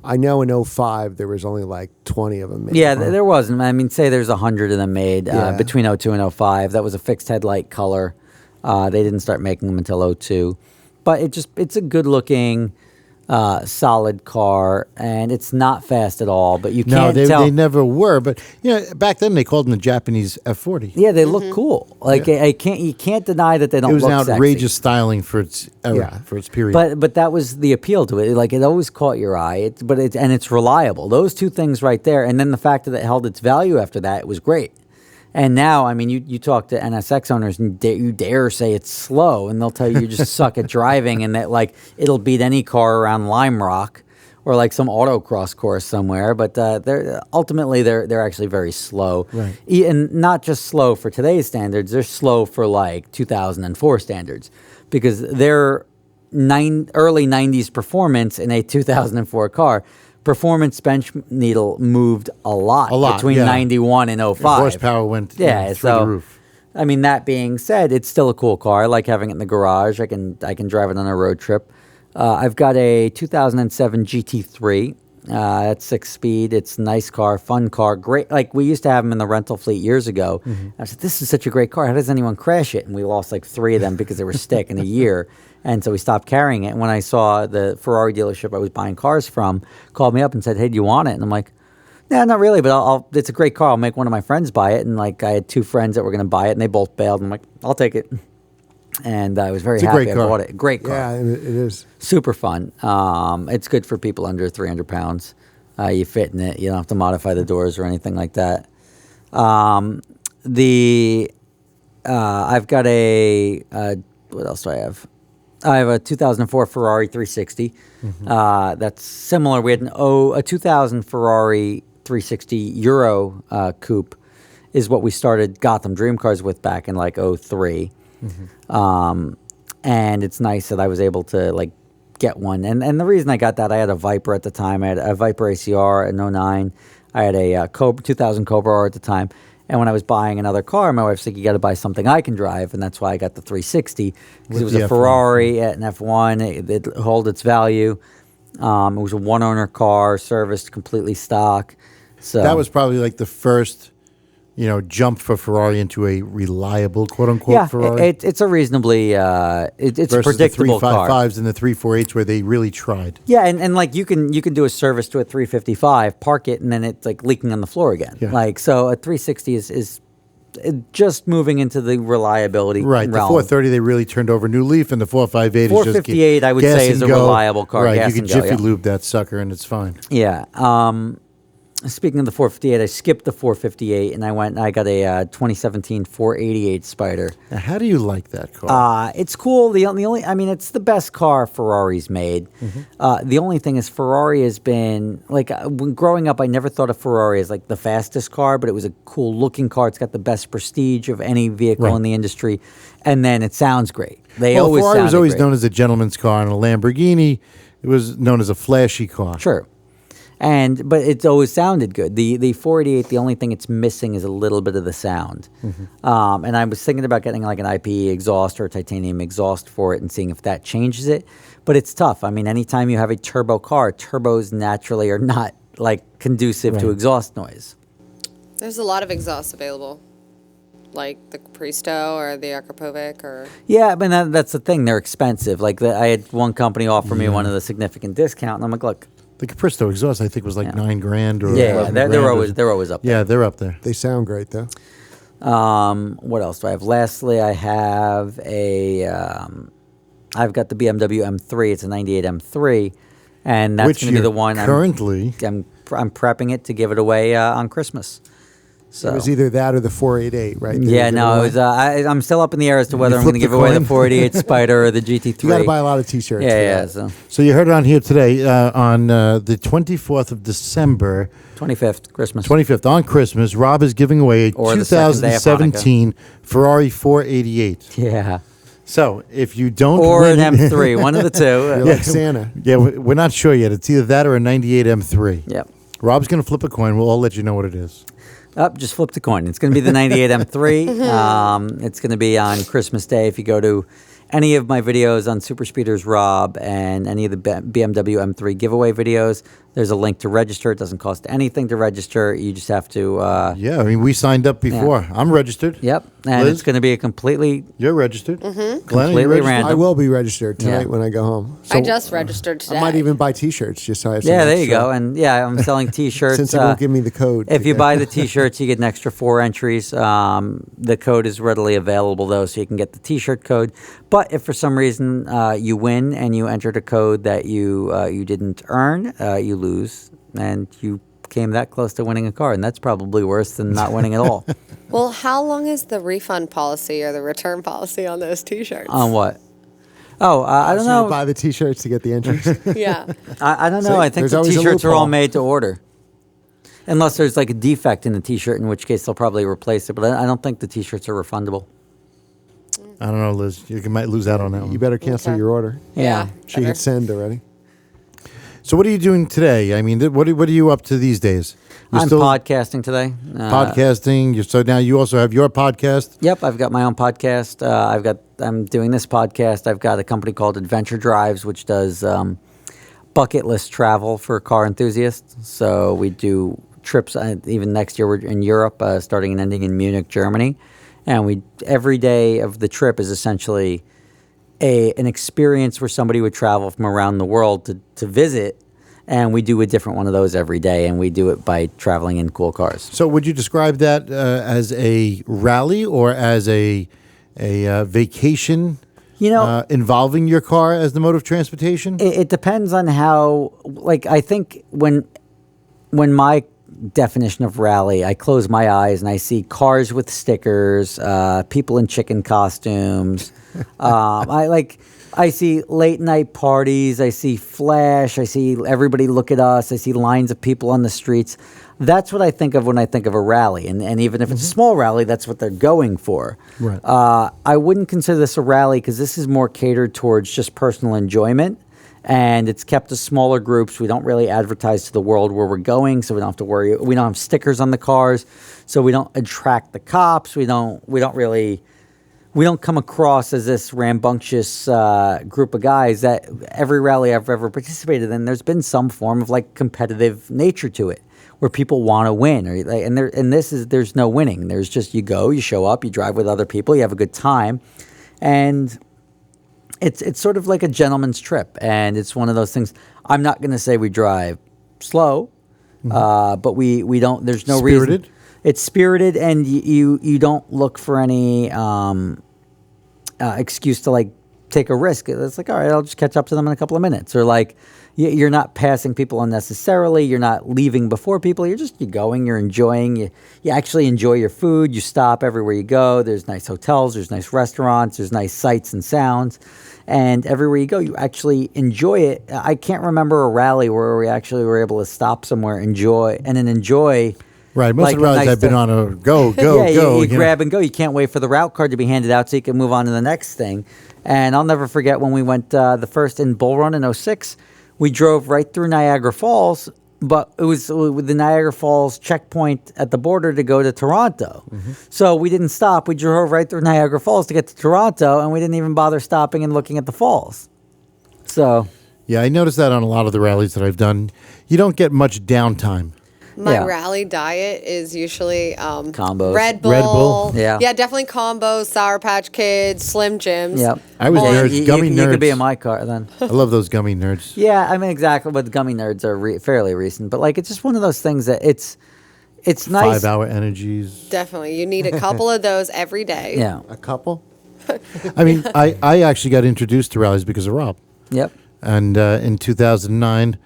I know in 05 there was only like 20 of them made. Yeah, there wasn't. I mean, say there's 100 of them made Yeah. between 02 and 05. That was a fixed headlight color. They didn't start making them until 02. But it's a good looking, solid car, and it's not fast at all. But you can't tell. They never were. But back then they called them the Japanese F40. Yeah, they look cool. Like you can't deny that they don't It was look an sexy. outrageous styling for its era, Yeah. for its period. But that was the appeal to it. Like it always caught your eye. And it's reliable. Those two things right there, and then the fact that it held its value after that, it was great. And now, I mean, you talk to NSX owners and you dare say it's slow, and they'll tell you just suck at driving, and that like it'll beat any car around Lime Rock or like some autocross course somewhere. But they're actually very slow, Right. And not just slow for today's standards. They're slow for like 2004 standards because they're early 90s performance in a 2004 car. Performance bench needle moved a lot between yeah. 91 and 05. Horsepower went through the roof. I mean, that being said, it's still a cool car. I like having it in the garage. I can drive it on a road trip. I've got a 2007 GT3. It's 6-speed. It's a nice car, fun car, great. Like we used to have them in the rental fleet years ago. Mm-hmm. I said, "This is such a great car. How does anyone crash it?" And we lost like 3 of them because they were stick in a year. And so we stopped carrying it. And when I saw the Ferrari dealership I was buying cars from called me up and said, "Hey, do you want it?" And I'm like, No, not really, but it's a great car. I'll make one of my friends buy it. And like I had two friends that were going to buy it, and they both bailed. I'm like, I'll take it. And I was very happy great I car. bought it. Great car. Yeah, it is. Super fun. It's good for people under 300 pounds. You fit in it. You don't have to modify the doors or anything like that. I've got what else do I have? I have a 2004 Ferrari 360. That's similar. We had a 2000 Ferrari 360 Euro coupe is what we started Gotham Dream Cars with back in like 03. And it's nice that I was able to like get one. And the reason I got that, I had a Viper at the time. I had a Viper ACR in 09. I had a 2000 Cobra R at the time. And when I was buying another car, my wife's like, you got to buy something I can drive. And that's why I got the 360. Because it was the a F1. Ferrari at an F1. It held its value. It was a one-owner car, serviced completely stock. So That was probably like the first, jump for Ferrari into a reliable, quote unquote, Ferrari. it's a reasonably it's a versus predictable the car. 355s and the 348s where they really tried. Yeah, and like you can do a service to a 355, park it, and then it's like leaking on the floor again. Yeah. Like so, a 360 is just moving into the reliability Right. The realm. 430, they really turned over a new leaf, and the 458 is just 458, I would gas say, and is a go. reliable car. Right. Gas You and can go, jiffy yeah. lube that sucker, and it's fine. Yeah. Speaking of the 458, I skipped the 458 and I got a 2017 488 Spider. Now, how do you like that car? It's cool. The only, I mean, it's the best car Ferrari's made. The only thing is Ferrari has been like when growing up, I never thought of Ferrari as like the fastest car, but it was a cool looking car. It's got the best prestige of any vehicle Right. in the industry, and then it sounds great. They Well, always Ferrari was sounded always great. known as a gentleman's car, and a Lamborghini, it was known as a flashy car. Sure. But it's always sounded good. The 488, the only thing it's missing is a little bit of the sound. And I was thinking about getting like an IPE exhaust or a titanium exhaust for it and seeing if that changes it. But it's tough. I mean, anytime you have a turbo car, turbos naturally are not like conducive to Right. exhaust noise. There's a lot of exhausts available, like the Capristo or the Akrapovic or... Yeah, but that's the thing. They're expensive. Like I had one company offer me one of the significant discount, and I'm like, look. The Capristo exhaust, I think, was like $9,000 or Yeah, 11 they're grand or- always up there. Yeah, they're up there. They sound great though. What else do I have? Lastly, I have I've got the BMW M3. It's a 98 M3, and that's Which going to be the one currently. I'm prepping it to give it away on Christmas. So It was either that or the 488, right? They yeah, give no, away. it was. I'm still up in the air as to whether I'm going to flip give the away the coin? 488 Spider or the GT3. You got to buy a lot of T-shirts. for yeah. that. So So you heard it on here today on the 24th of December, 25th Christmas. 25th, on Christmas, Rob is giving away a Or the second day of 2017 Ferrari 488. Yeah, So if you don't or win an M3, one of the You're two. like Santa. Yeah, we're not sure yet. It's either that or a 98 M3. Yep. Rob's going to flip a coin. We'll all let you know what it is. Just flip the coin. It's going to be the 98 M3. It's going to be on Christmas Day. If you go to any of my videos on Super Speeders Rob and any of the BMW M3 giveaway videos, there's a link to register. It doesn't cost anything to register. You just have to... Yeah, I mean, we signed up before. I'm registered. Yep. And Liz? it's going to be a completely... You're registered. Glenn, are you Completely registered? random. I will be registered tonight Yeah. when I go home. I just registered today. I might even buy T-shirts just so I have some Yeah, there you extra- go. And yeah, I'm selling T-shirts. Since they won't give me the code. If you buy the T-shirts, you get an extra 4 entries. The code is readily available, though, so you can get the T-shirt code. But if for some reason you win and you entered a code that you didn't earn, you lose, and you came that close to winning a car, and that's probably worse than not winning at all. Well, how long is the refund policy or the return policy on those T-shirts? On what? Oh, I don't So you know. buy the T-shirts to get the entries. Yeah. I don't know. See, I think there's the always a T-shirts are all loophole. made to order. Unless there's like a defect in the T-shirt, in which case they'll probably replace it. But I don't think the T-shirts are refundable. I don't know, Liz. You might lose out on that one. You better cancel Okay. your order. Yeah. She hit send already. So what are you doing today? I mean, what are you up to these days? You're I'm still podcasting today. podcasting. So now you also have your podcast. Yep, I've got my own podcast. I'm doing this podcast. I've got a company called Adventure Drives, which does bucket list travel for car enthusiasts. So we do trips. Even next year, we're in Europe, starting and ending in Munich, Germany, and every day of the trip is essentially an experience where somebody would travel from around the world to visit And we do a different one of those every day, and we do it by traveling in cool cars. So would you describe that as a rally or as a vacation? Involving your car as the mode of transportation? It depends on how. Like, I think when my definition of rally, I close my eyes and I see cars with stickers, people in chicken costumes. I see late night parties. I see flash. I see everybody look at us. I see lines of people on the streets. That's what I think of when I think of a rally. And even if it's a small rally, that's what they're going for. Right. I wouldn't consider this a rally because this is more catered towards just personal enjoyment. And it's kept to smaller groups. We don't really advertise to the world where we're going, so we don't have to worry. We don't have stickers on the cars, so we don't attract the cops. We don't come across as this rambunctious group of guys. That every rally I've ever participated in, there's been some form of like competitive nature to it, where people want to win, there's no winning. There's just you go, you show up, you drive with other people, you have a good time, and it's sort of like a gentleman's trip. And it's one of those things. I'm not going to say we drive slow, but we don't. There's no Spirited? reason. It's spirited, and you don't look for any excuse to like take a risk. It's like, all right, I'll just catch up to them in a couple of minutes, or like you're not passing people unnecessarily. You're not leaving before people. You're going. You're enjoying. You actually enjoy your food. You stop everywhere you go. There's nice hotels. There's nice restaurants. There's nice sights and sounds. And everywhere you go, you actually enjoy it. I can't remember a rally where we actually were able to stop somewhere, enjoy. Right. Most of the rallies I've been on are go. You grab and go. You can't wait for the route card to be handed out so you can move on to the next thing. And I'll never forget when we went the first in Bull Run in 2006. We drove right through Niagara Falls, but it was with the Niagara Falls checkpoint at the border to go to Toronto. So we didn't stop. We drove right through Niagara Falls to get to Toronto, and we didn't even bother stopping and looking at the falls. So, yeah, I noticed that on a lot of the rallies that I've done. You don't get much downtime. My rally diet is usually combos. Red Bull. Red Bull. Yeah, definitely combos, Sour Patch Kids, Slim Jims. Yep. I was gummy nerds. You could be in my car then. I love those gummy nerds. Yeah, I mean exactly. But the gummy nerds are fairly recent. But like, it's just one of those things that it's nice. 5-hour energies. Definitely, you need a couple of those every day. Yeah. A couple? I mean, I actually got introduced to rallies because of Rob. Yep. And in 2009,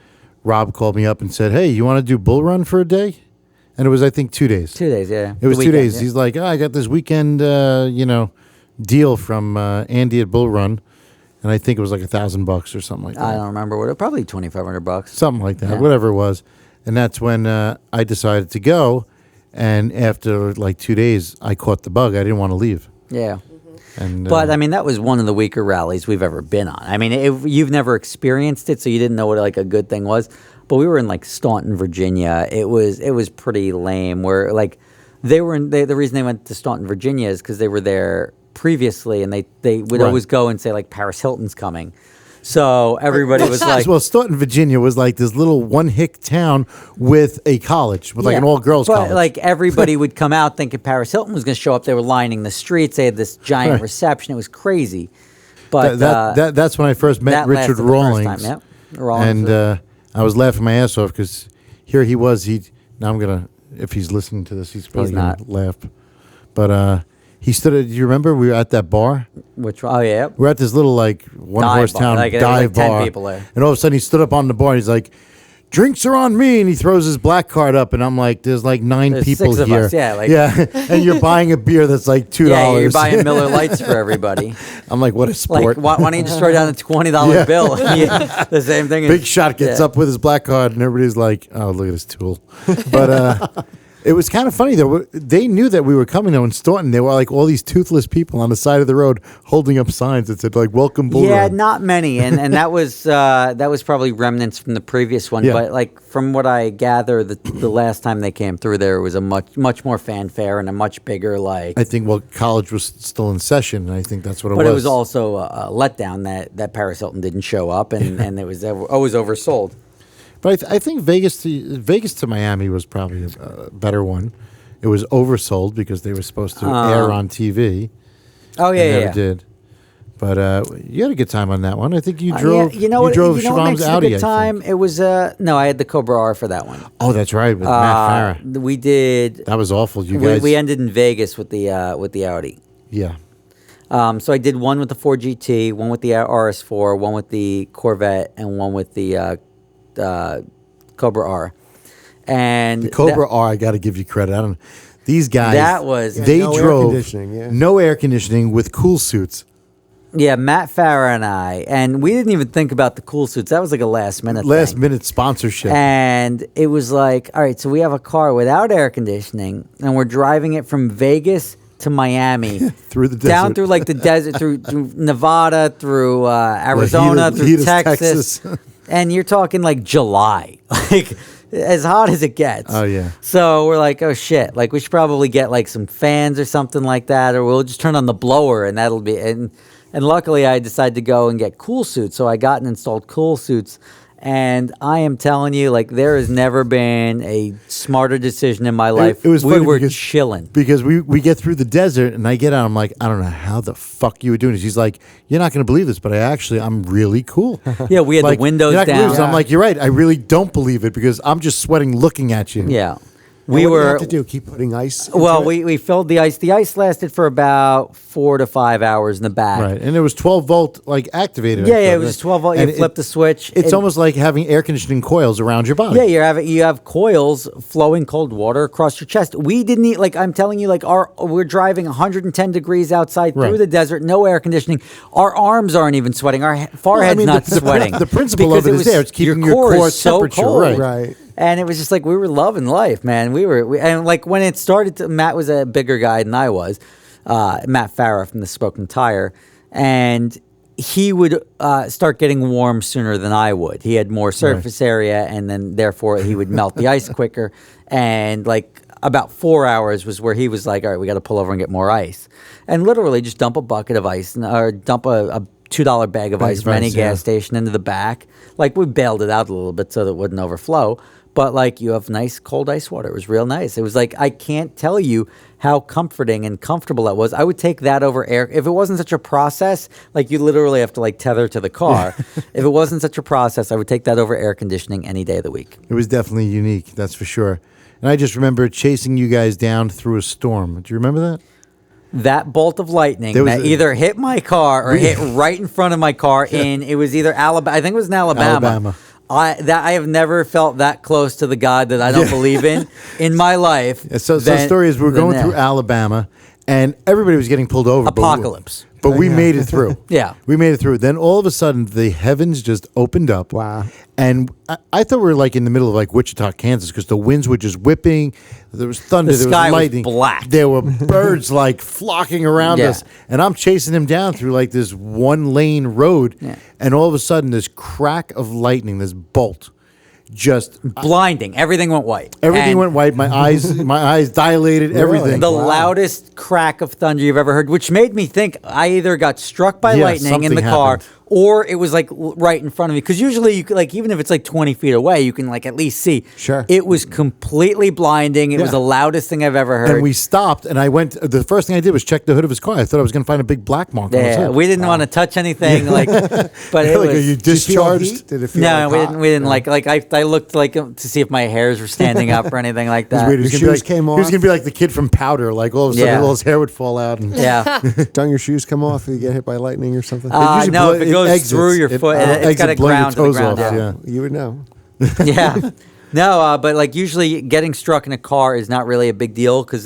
Rob called me up and said, "Hey, you want to do Bull Run for a day?" And it was, I think, 2 days. 2 days, yeah. It was The 2 weekend, days. yeah. He's like, I got this weekend, deal from Andy at Bull Run, and I think it was like $1,000 or something like that. I don't remember what. Probably $2,500. Something like that, Yeah. whatever it was. And that's when I decided to go. And after like 2 days, I caught the bug. I didn't want to leave. Yeah. And But I mean, that was one of the weaker rallies we've ever been on. I mean, you've never experienced it, so you didn't know what like a good thing was. But we were in like Staunton, Virginia. It was pretty lame. Where like the reason they went to Staunton, Virginia is because they were there previously, and they would Right. always go and say like Paris Hilton's coming. So everybody was like, well, Staunton, Virginia was like this little one-hick town with a college, with like an all-girls but college. like everybody would come out thinking Paris Hilton was going to show up. They were lining the streets. They had this giant Right. reception. It was crazy. But that's when I first met that Richard lasted the first Rawlings. time, yep. Rawlings, And I was laughing my ass off because here he was. Now I'm going to, if he's listening to this, he's probably going to laugh. But he stood at, do you remember we were at that bar? which oh yeah, We're at this little like one-horse bar. town Like, there was, dive like, 10 bar. people there. And all of a sudden he stood up on the bar and he's like, "Drinks are on me," and he throws his black card up, and I'm like, "There's like 9 There's people 6 of here." us, yeah, like- yeah, and you're buying a beer that's like $2. yeah, you're buying Miller Lights for everybody. I'm like, "What a Like, sport!" why don't you just throw down a $20 Yeah. bill? Yeah, the same thing. Big Shot gets yeah. up with his black card, and everybody's like, "Oh, look at this tool." But it was kind of funny though. They knew that we were coming though in Staunton. They were like all these toothless people on the side of the road holding up signs that said like "Welcome Bull Yeah, Run." not many, and that was probably remnants from the previous one. Yeah. But like from what I gather, the last time they came through, there was a much more fanfare and a much bigger like. I think college was still in session, and I think that's what it was. But it was also a letdown that Paris Hilton didn't show up, and it was always oversold. But I think Vegas to Miami was probably a better one. It was oversold because they were supposed to air on TV. Oh yeah, They yeah, never yeah. did. But you had a good time on that one. I think you Yeah, drove. you know what? drove You know what Schramm's makes it a Audi. good I time? think. It was no, I had the Cobra R for that one. Oh, that's right, with Matt Farah. We did. That was awful. You guys. We ended in Vegas with the Audi. Yeah. So I did one with the Ford GT, one with the RS4, one with the Corvette, and one with the Cobra R. And The Cobra R, I got to give you credit. I don't. These guys. That was- They no air drove conditioning, yeah. no air conditioning with cool suits. Yeah, Matt Farah and we didn't even think about the cool suits. That was like a last minute Last thing. minute sponsorship. And it was like, all right, so we have a car without air conditioning, and we're driving it from Vegas to Miami. Through the Down desert. through like the desert, through Nevada, through Arizona, heat through of Texas. And you're talking like July. Like as hot as it gets. Oh, yeah. So we're like, oh shit, like we should probably get like some fans or something like that, or we'll just turn on the blower and that'll be and luckily I decided to go and get cool suits. So I got and installed cool suits. And I am telling you, like, there has never been a smarter decision in my life. It was we funny were because- chilling. Because we get through the desert and I get out. I'm like, I don't know how the fuck you were doing this. He's like, you're not going to believe this, but I'm really cool. Yeah, we had Like, the windows you're not gonna believe down. this. I'm like, you're right. I really don't believe it because I'm just sweating looking at you. Yeah. What do you have to do? Keep putting ice. Into Well, it? we filled the ice. The ice lasted for about 4 to 5 hours in the back. Right. And it was 12 volt, like activated. Yeah, I yeah, thought, it was right? 12 volt. You And flip the switch. It's and- almost like having air conditioning coils around your body. Yeah, you have coils flowing cold water across your chest. We didn't eat, like I'm telling you, like we're driving 110 degrees outside through Right. the desert, no air conditioning. Our arms aren't even sweating. Our forehead's mean, not the- sweating. the principle Because of it is there. It's keeping your core is so temperature, cold. right. And it was just like we were loving life, man. And like when it started, Matt was a bigger guy than I was. Matt Farah from the Spoken Tire, and he would start getting warm sooner than I would. He had more surface area, and then therefore he would melt the ice quicker. And like about 4 hours was where he was like, "All right, we got to pull over and get more ice," and literally just dump a bucket of ice or dump a $2 bag of ice from any gas station into the back. Like we bailed it out a little bit so that it wouldn't overflow. But like you have nice cold ice water. It was real nice. It was like I can't tell you how comforting and comfortable that was. I would take that over air. If it wasn't such a process, like you literally have to like tether to the car. If it wasn't such a process, I would take that over air conditioning any day of the week. It was definitely unique, that's for sure. And I just remember chasing you guys down through a storm. Do you remember that? That bolt of lightning There was that a- either hit my car or hit right in front of my car it was either Alabama. I think it was in Alabama. I have never felt that close to the God that I don't believe in my life. Yeah, so the story is we're going through Alabama, and everybody was getting pulled over. Apocalypse. But we made it through. Yeah. We made it through. Then all of a sudden, the heavens just opened up. Wow. And I thought we were like in the middle of like Wichita, Kansas, because the winds were just whipping. There was thunder. The there sky was was lightning. black. There were birds like flocking around Yeah. us. And I'm chasing them down through like this one lane road. Yeah. And all of a sudden, this crack of lightning, this bolt, just Blinding. Everything went white. everything And went white. My eyes dilated. Everything. the loudest crack of thunder you've ever heard, which made me think I either got struck by Yeah, lightning in the something car happened. or it was like right in front of me. Because usually, you could, like even if it's like 20 feet away, you can like at least see. Sure. It was completely blinding. It was Yeah. the loudest thing I've ever heard. And we stopped, and I went. The first thing I did was check the hood of his car. I thought I was going to find a big black mark on his yeah, hood. we didn't want to touch anything. Like, but it Like, was. are you Did you feel discharged? heat? Did it feel No, like we hot? didn't. We didn't like I looked like to see if my hairs were standing up or anything like It was that. weird. He was Your gonna be shoes like, came He was off? going to be like the kid from Powder. Like all of a sudden, Yeah. all his hair would fall out. And Yeah. Don't your shoes come off if you get hit by lightning or something? usually No, if it goes exits. through your foot, it's got to blow your ground to the toes ground. off, Yeah. You would know. Yeah. No, but like usually getting struck in a car is not really a big deal because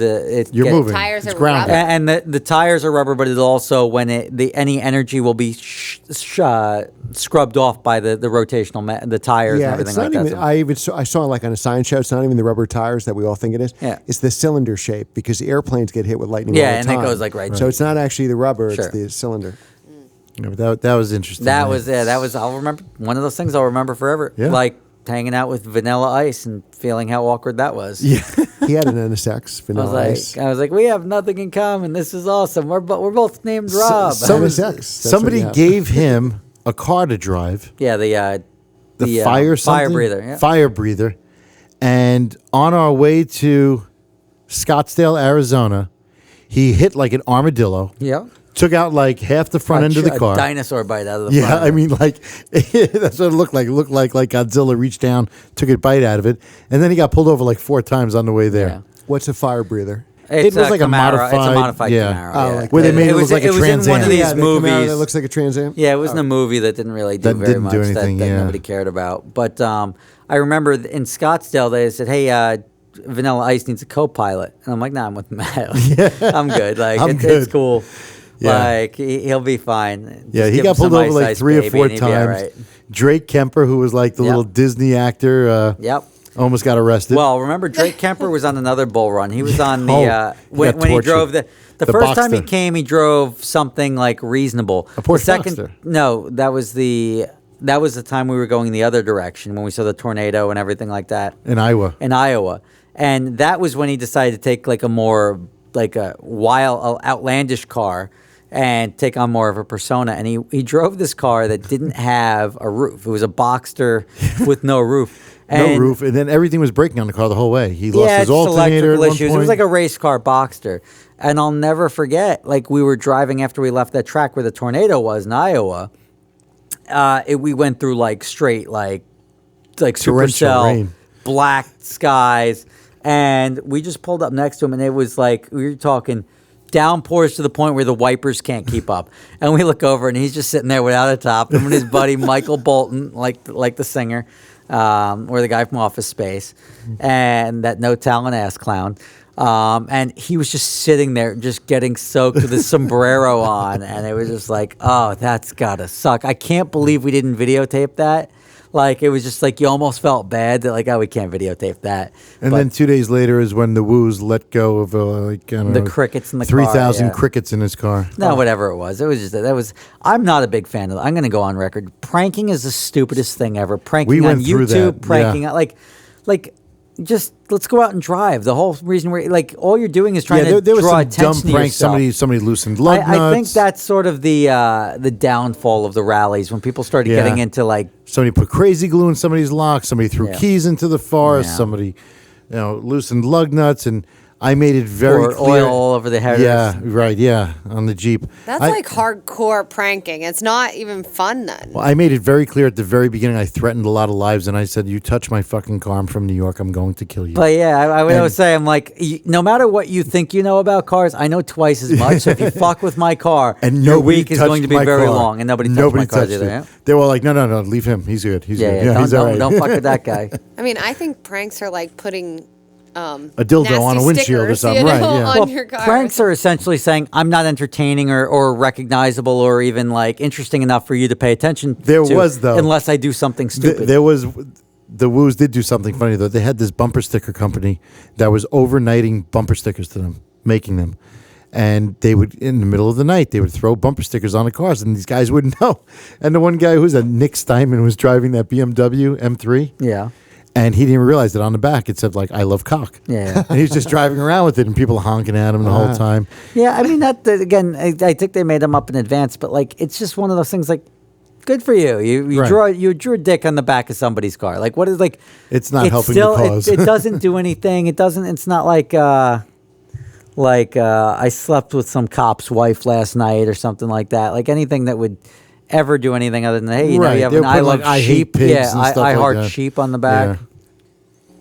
You're moving. Tires It's are grounded. rubber. And the tires are rubber, but it also when any energy will be scrubbed off by the rotational the tires and Yeah, everything it's like not that. even. I saw like on a science show. It's not even the rubber tires that we all think it is. Yeah. It's the cylinder shape because the airplanes get hit with lightning. Yeah, all the and it time. goes, like, right So it's not actually the rubber; Sure. it's the cylinder. Yeah, but that was interesting. That man. was I'll remember one of those things I'll remember forever. Yeah. Like hanging out with Vanilla Ice and feeling how awkward that was. Yeah. He had an NSX vanilla ice. I was like, we have nothing in common. This is awesome. We're both named Rob. NSX. That's what Somebody you have. gave him a car to drive. Yeah, The fire fire something? breather. Yeah. Fire breather. And on our way to Scottsdale, Arizona, he hit like an armadillo. Yeah. took out like half the front end of the car. A dinosaur bite out of the Yeah, front. I mean, like that's what it looked like. It looked like Godzilla reached down, took a bite out of it, and then he got pulled over like 4 times on the way there. Yeah. What's a fire breather? It's It was like a Camaro. It's a modified- modified yeah. Camaro. Oh, yeah. like Where they made it look like a It was Trans in one of Am. these Yeah, the Camaro movies. that looks like a Trans Am. Yeah, it was in a movie that didn't really do That very didn't much. do anything, that yeah. nobody cared about. But I remember in Scottsdale they said, "Hey, Vanilla Ice needs a co-pilot," and I'm like, "Nah, I'm with Matt. I'm good. Like, I'm it's good. cool. Yeah. Like, he'll be fine." Yeah, Just he give got him some pulled over Ice like Ice, 3 or baby, 4 and he'd be all times. right. Drake Kemper, who was like the Yep. little Disney actor, Yep. almost got arrested. Well, remember Drake Kemper was on another bull run. He was on the Oh, he when got he tortured. drove the The first time he Boxster. came, he drove something like reasonable. A Porsche the second, Boxster. no, that was the time we were going the other direction when we saw the tornado and everything like that in Iowa. in Iowa, and that was when he decided to take like a more like a wild, outlandish car and take on more of a persona. And he drove this car that didn't have a roof. It was a Boxster with no roof. No And- roof, and then everything was breaking on the car the whole way. He lost yeah, his just alternator at electrical one issues. point. It was like a race car Boxster. And I'll never forget, like we were driving after we left that track where the tornado was in Iowa. We went through like straight, like Torrential supercell, rain. black skies. And we just pulled up next to him and it was like, we were talking downpours to the point where the wipers can't keep up. And we look over and he's just sitting there without a top. Him and his buddy Michael Bolton, like the singer, or the guy from Office Space, and that no talent ass clown. And he was just sitting there, just getting soaked with his sombrero on, and it was just like, oh, that's gotta suck. I can't believe we didn't videotape that. Like, it was just like you almost felt bad that like, oh, we can't videotape that. And But then 2 days later is when the Woos let go of like I don't the know, crickets in the car, 3,000 yeah. crickets in his car. No, whatever it was just that was. I'm not a big fan of. I'm going to go on record. Pranking is the stupidest thing ever. Pranking We on went through YouTube, that, pranking yeah. like, just let's go out and drive. The whole reason we're like, all you're doing is Yeah, trying to there was draw some attention dumb to pranks. yourself. Somebody loosened lug nuts. I think that's sort of the downfall of the rallies when people started Yeah. getting into like. Somebody put crazy glue in somebody's lock. Somebody threw Yeah. keys into the forest. Yeah. Somebody, loosened lug nuts, and I made it very Or clear. oil all over the headers. Yeah, right. Yeah, on the Jeep. That's I- like hardcore pranking. It's not even fun then. Well, I made it very clear at the very beginning. I threatened a lot of lives, and I said, "You touch my fucking car, I'm from New York. I'm going to kill you." But yeah, I would And- always say, I'm like, no matter what you think you know about cars, I know twice as much. So if you fuck with my car, and your nobody week is touched going to be my very car. long, and nobody touched my cars touched either. it. Yeah, They were like, no, leave him. He's good. He's good. yeah. He's all right. Don't fuck with that guy. I mean, I think pranks are like putting A dildo on a nasty windshield or stickers, something, you right? know, Yeah. on Well, your car. pranks are essentially saying I'm not entertaining or recognizable or even like interesting enough for you to pay attention. There to, was, though. unless I do something stupid. There was the Woos did do something funny though. They had this bumper sticker company that was overnighting bumper stickers to them, making them. And they would, in the middle of the night, they would throw bumper stickers on the cars, and these guys wouldn't know. And the one guy who was Nick Steinman was driving that BMW M3. Yeah. And he didn't realize that on the back it said like "I love cock." Yeah. And he's just driving around with it, and people honking at him the whole time. Yeah, I mean again. I think they made them up in advance, but like it's just one of those things. Like, good for you. You Right. drew a dick on the back of somebody's car. Like, what is like? It's not helping the cause. It doesn't do anything. It doesn't. It's not like I slept with some cop's wife last night or something like that. Like anything that would ever do anything other than hey, you know, Right. you have They'll an I put, love like, I hate sheep. pigs Yeah, and stuff I like heart that. sheep on the back. Yeah.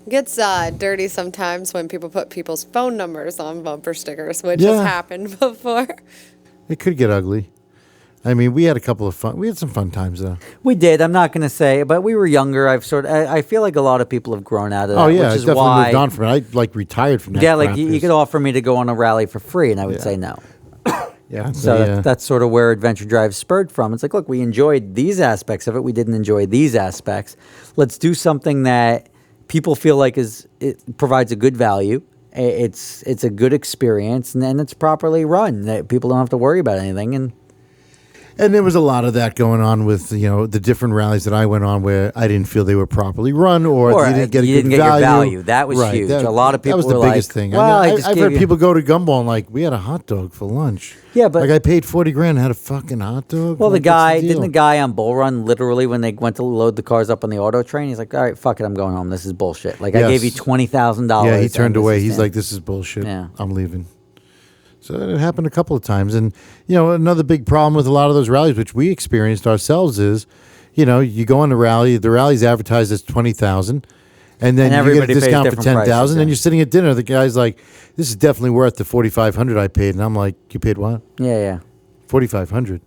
It gets dirty sometimes when people put people's phone numbers on bumper stickers, which Yeah. has happened before. It could get ugly. I mean, we had some fun times though. We did. I'm not going to say, but we were younger. I feel like a lot of people have grown out of that. Oh yeah, I which is definitely why, moved on from it. I like retired from that. yeah, like crap you because- could offer me to go on a rally for free, and I would say no. Yeah. So yeah. that's sort of where Adventure Drive spurred from. It's like, look, we enjoyed these aspects of it. We didn't enjoy these aspects. Let's do something that people feel like it provides a good value. It's a good experience, and then it's properly run. That people don't have to worry about anything. And there was a lot of that going on with the different rallies that I went on where I didn't feel they were properly run or Or you didn't get you a good didn't get your value. value. That was huge. A lot of that was people the were biggest like, thing. well, I I just I've gave heard you- people go to Gumball and like we had a hot dog for lunch. Yeah, but like I paid $40,000 and had a fucking hot dog. well, Like, what's didn't the deal? guy on Bull Run literally when they went to load the cars up on the auto train, he's like, all right, fuck it, I'm going home. This is bullshit. Like I Yes. gave you $20,000. Yeah, he turned and away. this He's is like, this is bullshit. Yeah. I'm leaving. So it happened a couple of times. And, another big problem with a lot of those rallies, which we experienced ourselves, is, you go on the rally's advertised as 20,000, and then you get a everybody pays discount for different 10,000, prices, and you're sitting at dinner. The guy's like, this is definitely worth the 4,500 I paid. And I'm like, you paid what? Yeah. 4,500.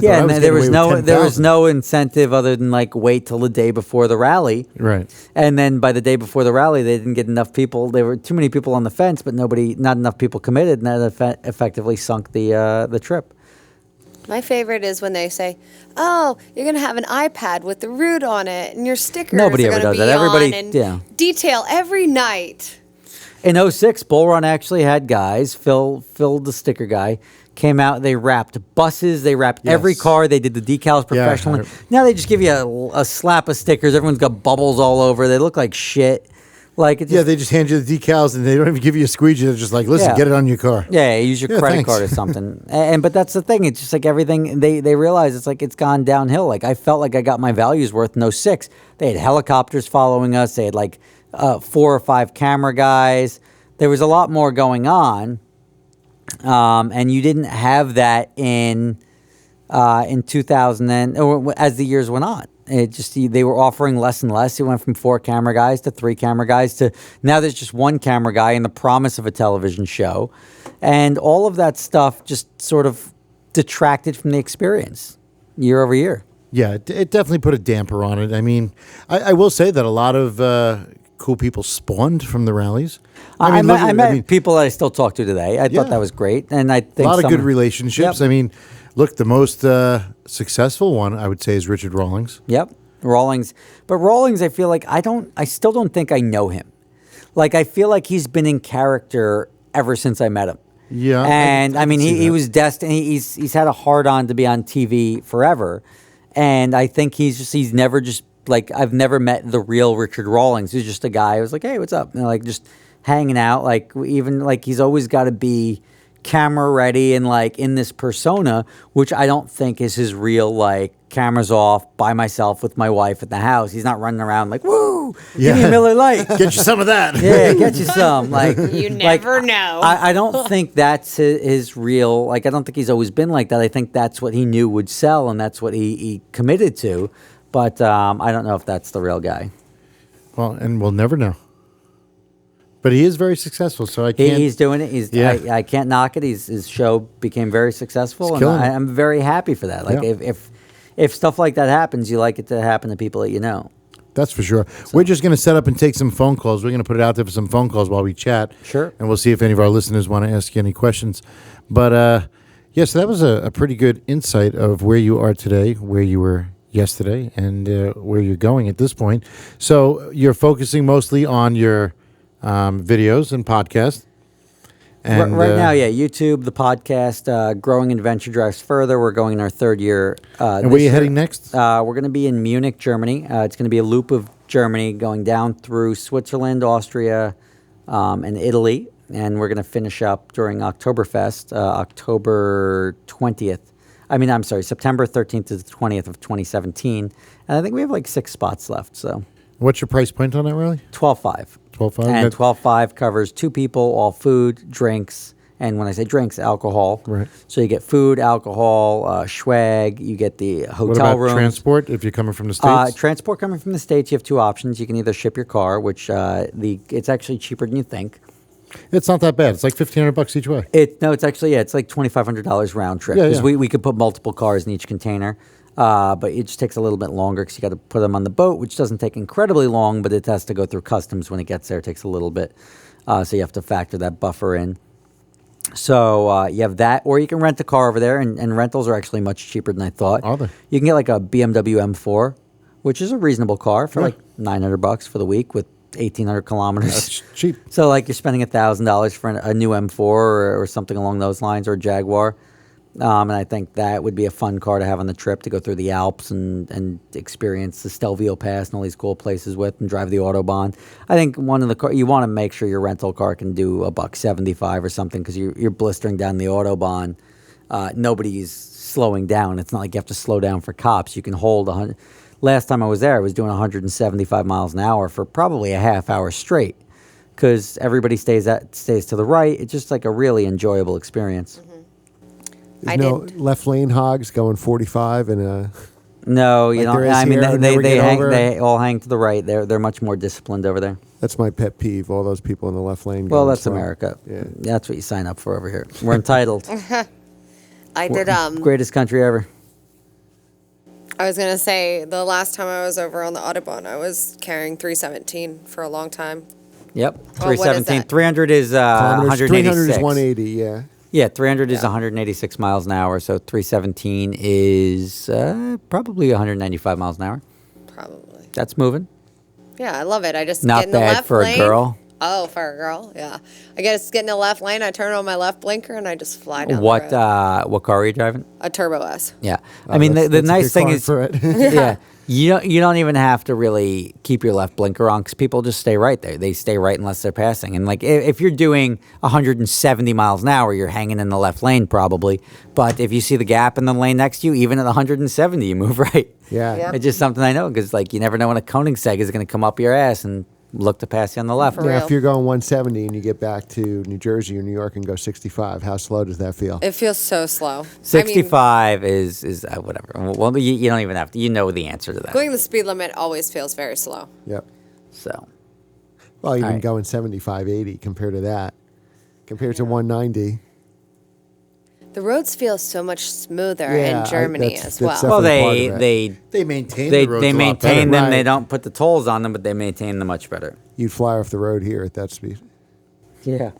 Yeah, and there was no incentive other than like wait till the day before the rally. Right. And then by the day before the rally, they didn't get enough people. There were too many people on the fence, but not enough people committed, and that effectively sunk the trip. My favorite is when they say, "Oh, you're going to have an iPad with the route on it, and your stickers Nobody are ever going to does be that. Everybody- on, and yeah. detail every night." In 06, Bull Run actually had guys, Phil the sticker guy, came out, they wrapped buses, they wrapped every car, they did the decals professionally. Now they just give you a slap of stickers, everyone's got bubbles all over, they look like shit. Like it just, they just hand you the decals, and they don't even give you a squeegee. They're just like, listen, get it on your car. Yeah, use your credit thanks. card or something. But that's the thing. It's just like everything, they realize it's like it's gone downhill. Like I felt like I got my values worth in 06. They had helicopters following us. They had like 4 or 5 camera guys. There was a lot more going on. And you didn't have that in 2000 or as the years went on. It just they were offering less and less. It went from 4 camera guys to 3 camera guys to now there's just 1 camera guy and the promise of a television show, and all of that stuff just sort of detracted from the experience year over year. Yeah, it definitely put a damper on it. I mean, I will say that a lot of cool people spawned from the rallies. I met people that I still talk to today. I thought that was great, and I think a lot of good relationships. Yep. I mean, look, the most successful one I would say is Richard Rawlings. Yep, Rawlings. But Rawlings, I feel like I still don't think I know him. Like I feel like he's been in character ever since I met him. Yeah, and I mean he was destined. He's had a hard on to be on TV forever, and I think he's never just like I've never met the real Richard Rawlings. He's just a guy who was like, hey, what's up? And like just hanging out. Like even like he's always got to be camera ready and like in this persona, which I don't think is his real like cameras off by myself with my wife at the house. He's not running around like, woo, give me a Miller Lite. Get you some of that. Yeah, get you some. Like You never know. I don't think that's his real, like I don't think he's always been like that. I think that's what he knew would sell and that's what he committed to. But I don't know if that's the real guy. Well, and we'll never know. But he is very successful, so I can't. He's doing it. I can't knock it. His show became very successful, and I'm very happy for that. Like if stuff like that happens, you like it to happen to people that you know. That's for sure. So, we're just going to set up and take some phone calls. We're going to put it out there for some phone calls while we chat. Sure. And we'll see if any of our listeners want to ask you any questions. But so that was a pretty good insight of where you are today, where you were yesterday, and where you're going at this point. So you're focusing mostly on your videos and podcasts. And, right now, YouTube, the podcast, Growing Adventure Drives Further. We're going in our 3rd year. And where are you heading next? We're going to be in Munich, Germany. It's going to be a loop of Germany going down through Switzerland, Austria, and Italy. And we're going to finish up during Oktoberfest, October 20th. September 13th to the 20th of 2017. And I think we have like 6 spots left. So, what's your price point on that rally? $12,500. $12,500. And $12,500 covers 2 people, all food, drinks, and when I say drinks, alcohol. Right. So you get food, alcohol, swag. You get the hotel What about rooms. transport if you're coming from the States? Transport coming from the States, you have 2 options. You can either ship your car, which it's actually cheaper than you think. It's not that bad. It's like $1,500 each way. It's like $2,500 round trip because we could put multiple cars in each container. But it just takes a little bit longer because you got to put them on the boat, which doesn't take incredibly long, but it has to go through customs when it gets there. It takes a little bit. So you have to factor that buffer in. So you have that, or you can rent a car over there, and rentals are actually much cheaper than I thought. Are they? You can get like a BMW M4, which is a reasonable car for like $900 for the week with 1,800 kilometers. That's cheap. So like you're spending $1,000 for a new M4 or something along those lines, or a Jaguar. And I think that would be a fun car to have on the trip, to go through the Alps and experience the Stelvio Pass and all these cool places with, and drive the Autobahn. I think one of the you want to make sure your rental car can do $175 or something, because you're blistering down the Autobahn. Nobody's slowing down. It's not like you have to slow down for cops. You can hold 100. Last time I was there, I was doing 175 miles an hour for probably a half hour straight. because everybody stays to the right. It's just like a really enjoyable experience. There's no left lane hogs going 45 and a. No, you Like don't. there is I mean, here, never they get hang. over. They all hang to the right. They're much more disciplined over there. That's my pet peeve. All those people in the left lane. Well, going that's slow. America. Yeah. That's what you sign up for over here. We're entitled. I did. Greatest country ever. I was gonna say the last time I was over on the Autobahn, I was carrying 317 for a long time. Yep. Well, what is 317. that? 300 is Kilometers, 300 186. is 180. Yeah. Yeah, 300 is 186 miles an hour. So 317 is probably 195 miles an hour. Probably. That's moving. Yeah, I love it. I just Not get in the bad left for a lane. girl. Oh, for a girl, yeah. I just get in the left lane. I turn on my left blinker and I just fly down What the road. what car are you driving? A Turbo S. Yeah, I mean the That's a nice good thing car is, for it. yeah, you don't even have to really keep your left blinker on because people just stay right there. They stay right unless they're passing. And like if you're doing 170 miles an hour, you're hanging in the left lane probably. But if you see the gap in the lane next to you, even at 170, you move right. Yeah. Yep. It's just something I know because like you never know when a Koenigsegg is going to come up your ass and look to pass you on the left. For Now, real. if you're going 170 and you get back to New Jersey or New York and go 65, how slow does that feel? It feels so slow. 65 is whatever. Well, you don't even have to. You know the answer to that. Going the speed limit always feels very slow. Yep. So Well, even right. going 75, 80 compared to that, compared to 190. The roads feel so much smoother Yeah, in Germany that's as well. definitely part of it. They maintain they the roads they a lot maintain better. them. They Right. don't put the tolls on them, but they maintain them much better. You'd fly off the road here at that speed. Yeah.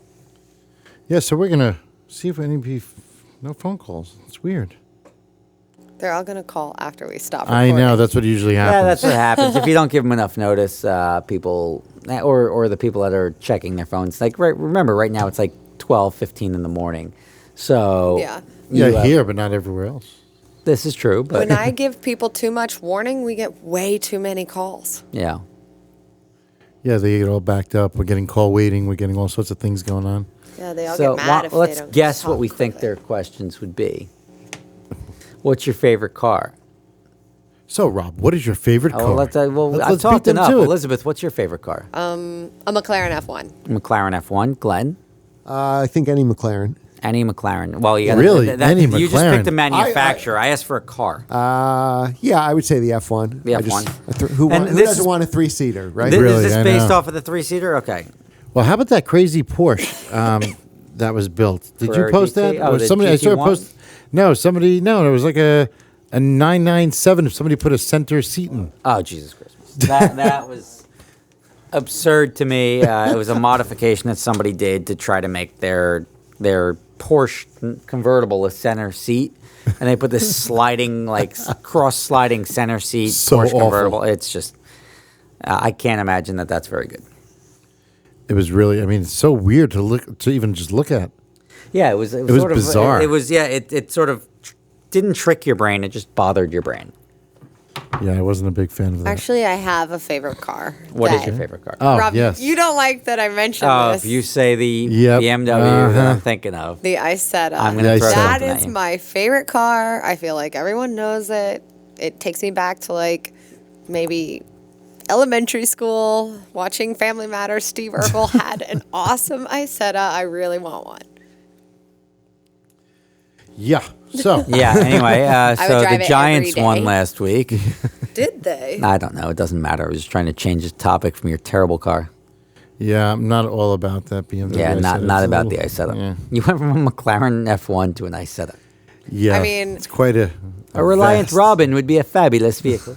Yeah, so we're gonna see if no phone calls. It's weird. They're all going to call after we stop I recording. know that's what usually happens. Yeah, that's what happens if you don't give them enough notice. People or the people that are checking their phones. Like remember, right now it's like 12:15 in the morning. So Yeah. Yeah, here, but not everywhere else. This is true, but When I give people too much warning, we get way too many calls. yeah. Yeah, they get all backed up. We're getting call waiting. We're getting all sorts of things going on. Yeah, they all So get mad if they let's don't guess what talk we think quickly. their questions would be. What's your favorite car? So, Rob, what is your favorite car? Let's, Let's I've beat talked them enough. to it. Elizabeth, what's your favorite car? A McLaren F1. McLaren F1. Glenn? I think any McLaren. Any McLaren. Well, you gotta, Really? Any You just McLaren? picked the manufacturer. I asked for a car. Yeah, I would say the F1. The I F1. Who And who this doesn't is- want a three-seater, right? Is Really, this I based know. off of the three-seater? Okay. Well, how about that crazy Porsche that was built? Did Ferrari you post GT? that? Oh, Or the somebody? I saw it GT1? post. No, somebody. No, it was like a 997. If somebody put a center seat in. Oh, Jesus Christmas. That was absurd to me. It was a modification that somebody did to try to make their Porsche convertible a center seat. And they put this sliding, like cross-sliding center seat So Porsche awful. convertible. It's just, I can't imagine that that's very good. It was really. I mean, it's so weird to even just look at. Yeah, it was was sort of bizarre. It was it sort of didn't trick your brain. It just bothered your brain. Yeah, I wasn't a big fan of that. Actually, I have a favorite car. What is that- your favorite car? Oh, Rob, yes. you don't like that I mentioned Oh, this. if you say the Yep. BMW that Uh-huh. I'm thinking of, The Isetta. I'm The going to throw Isetta. That something at is you. my favorite car. I feel like everyone knows it. It takes me back to like maybe elementary school, watching Family Matters. Steve Urkel had an awesome Isetta. I really want one. Yeah. So. Yeah. Anyway, would so drive the it Giants every won day. last week. Did they? I don't know. It doesn't matter. I was just trying to change the topic from your terrible car. Yeah, I'm not all about that BMW. Yeah, not It's a about the little- Isetta. Yeah. You went from a McLaren F1 to an Isetta. Yeah. I mean- it's quite a Reliant vast- Robin would be a fabulous vehicle.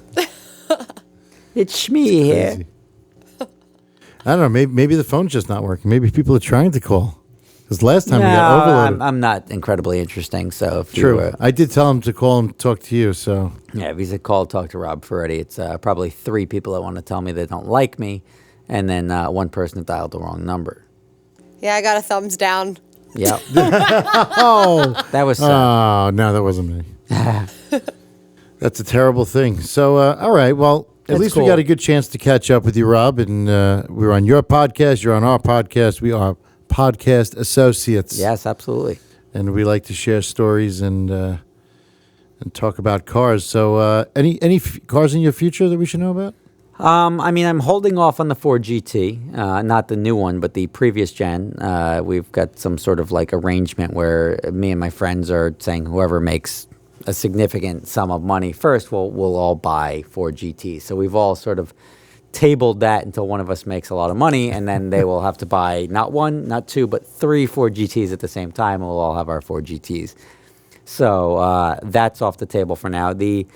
It's me here. Crazy. I don't know. Maybe the phone's just not working. Maybe people are trying to call. Because last time we got overloaded. I'm not incredibly interesting. So if True. you, I did tell him to call and talk to you. So yeah, if he said call, talk to Rob Ferretti. It's probably 3 people that want to tell me they don't like me, and then one person that dialed the wrong number. Yeah, I got a thumbs down. Yep, oh that was no, that wasn't me. That's a terrible thing. So all right, well at That's least cool. we got a good chance to catch up with you, Rob. And we're on your podcast. You're on our podcast. We are podcast associates. yes, absolutely. And we like to share stories and talk about cars. So, any cars in your future that we should know about? I mean, I'm holding off on the Ford GT, not the new one, but the previous gen. We've got some sort of like arrangement where me and my friends are saying whoever makes a significant sum of money first, we'll all buy Ford GT. So we've all sort of tabled that until one of us makes a lot of money, and then they will have to buy not one, not two, but 3 Ford GTs at the same time, and we'll all have our Ford GTs. So that's off the table for now. The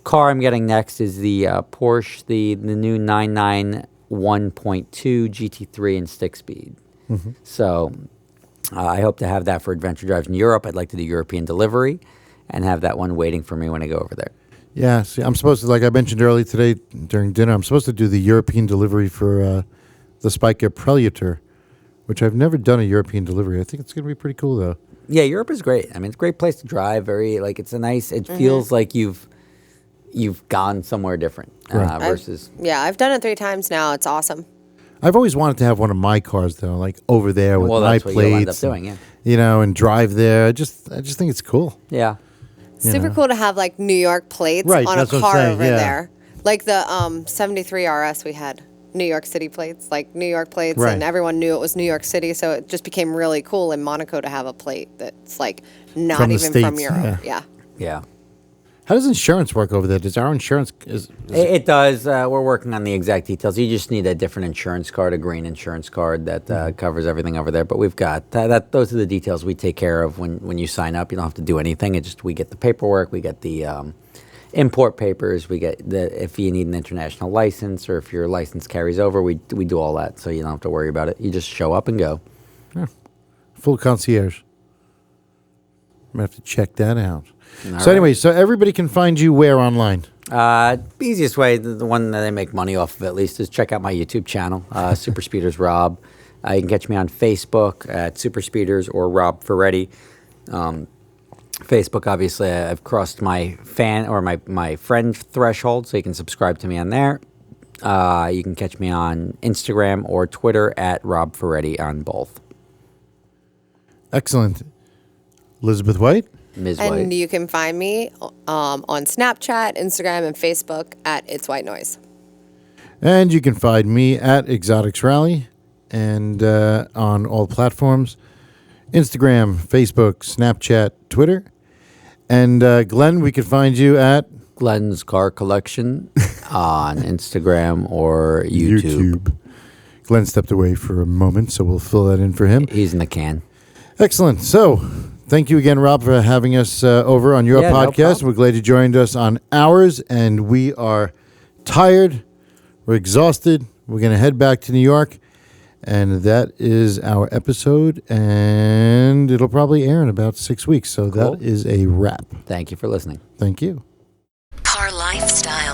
car I'm getting next is the Porsche, the new 991.2 GT3 in stick speed. Mm-hmm. So I hope to have that for adventure drives in Europe. I'd like to do European delivery and have that one waiting for me when I go over there. Yeah, see, I'm supposed to, like I mentioned earlier today during dinner, I'm supposed to do the European delivery for the Spiker Prelutor, which I've never done a European delivery. I think it's going to be pretty cool, though. Yeah, Europe is great. I mean, it's a great place to drive. It's a nice, it feels like you've gone somewhere different versus. I've done it 3 times now. It's awesome. I've always wanted to have one of my cars, though, like over there with my that's what you'll end up plates. doing, yeah. And drive there. I just think it's cool. Yeah. Super cool to have like New York plates Right, on a that's what I'm car saying, over yeah. there. Like the 73 RS we had. New York City plates, like New York plates, Right. and everyone knew it was New York City, so it just became really cool in Monaco to have a plate that's like not From the even from States, Europe. yeah. Yeah. How does insurance work over there? Does our insurance... It does. We're working on the exact details. You just need a different insurance card, a green insurance card that covers everything over there. But we've got that. Those are the details we take care of when you sign up. You don't have to do anything. We get the paperwork. We get the import papers. We get if you need an international license or if your license carries over, we do all that. So you don't have to worry about it. You just show up and go. Yeah. Full concierge. I'm going to have to check that out. Anyway, So everybody can find you where online? the easiest way, the one that I make money off of at least, is check out my YouTube channel, Super Speeders Rob. You can catch me on Facebook at Super Speeders or Rob Ferretti. Facebook, obviously, I've crossed my fan or my friend threshold, so you can subscribe to me on there. You can catch me on Instagram or Twitter at Rob Ferretti on both. Excellent. Elizabeth White? Ms. And White. you can find me on Snapchat, Instagram, and Facebook at itswhitenoise. And you can find me at exoticsrally and on all platforms. Instagram, Facebook, Snapchat, Twitter. And Glenn, we can find you at... Glenn's Car Collection on Instagram or YouTube. Glenn stepped away for a moment, so we'll fill that in for him. He's in the can. Excellent. So, thank you again, Rob, for having us over on your Yeah, no podcast. problem. We're glad you joined us on ours, and we are tired. We're exhausted. We're going to head back to New York, and that is our episode, and it'll probably air in about 6 weeks. So Cool. that is a wrap. Thank you for listening. Thank you. Car Lifestyle.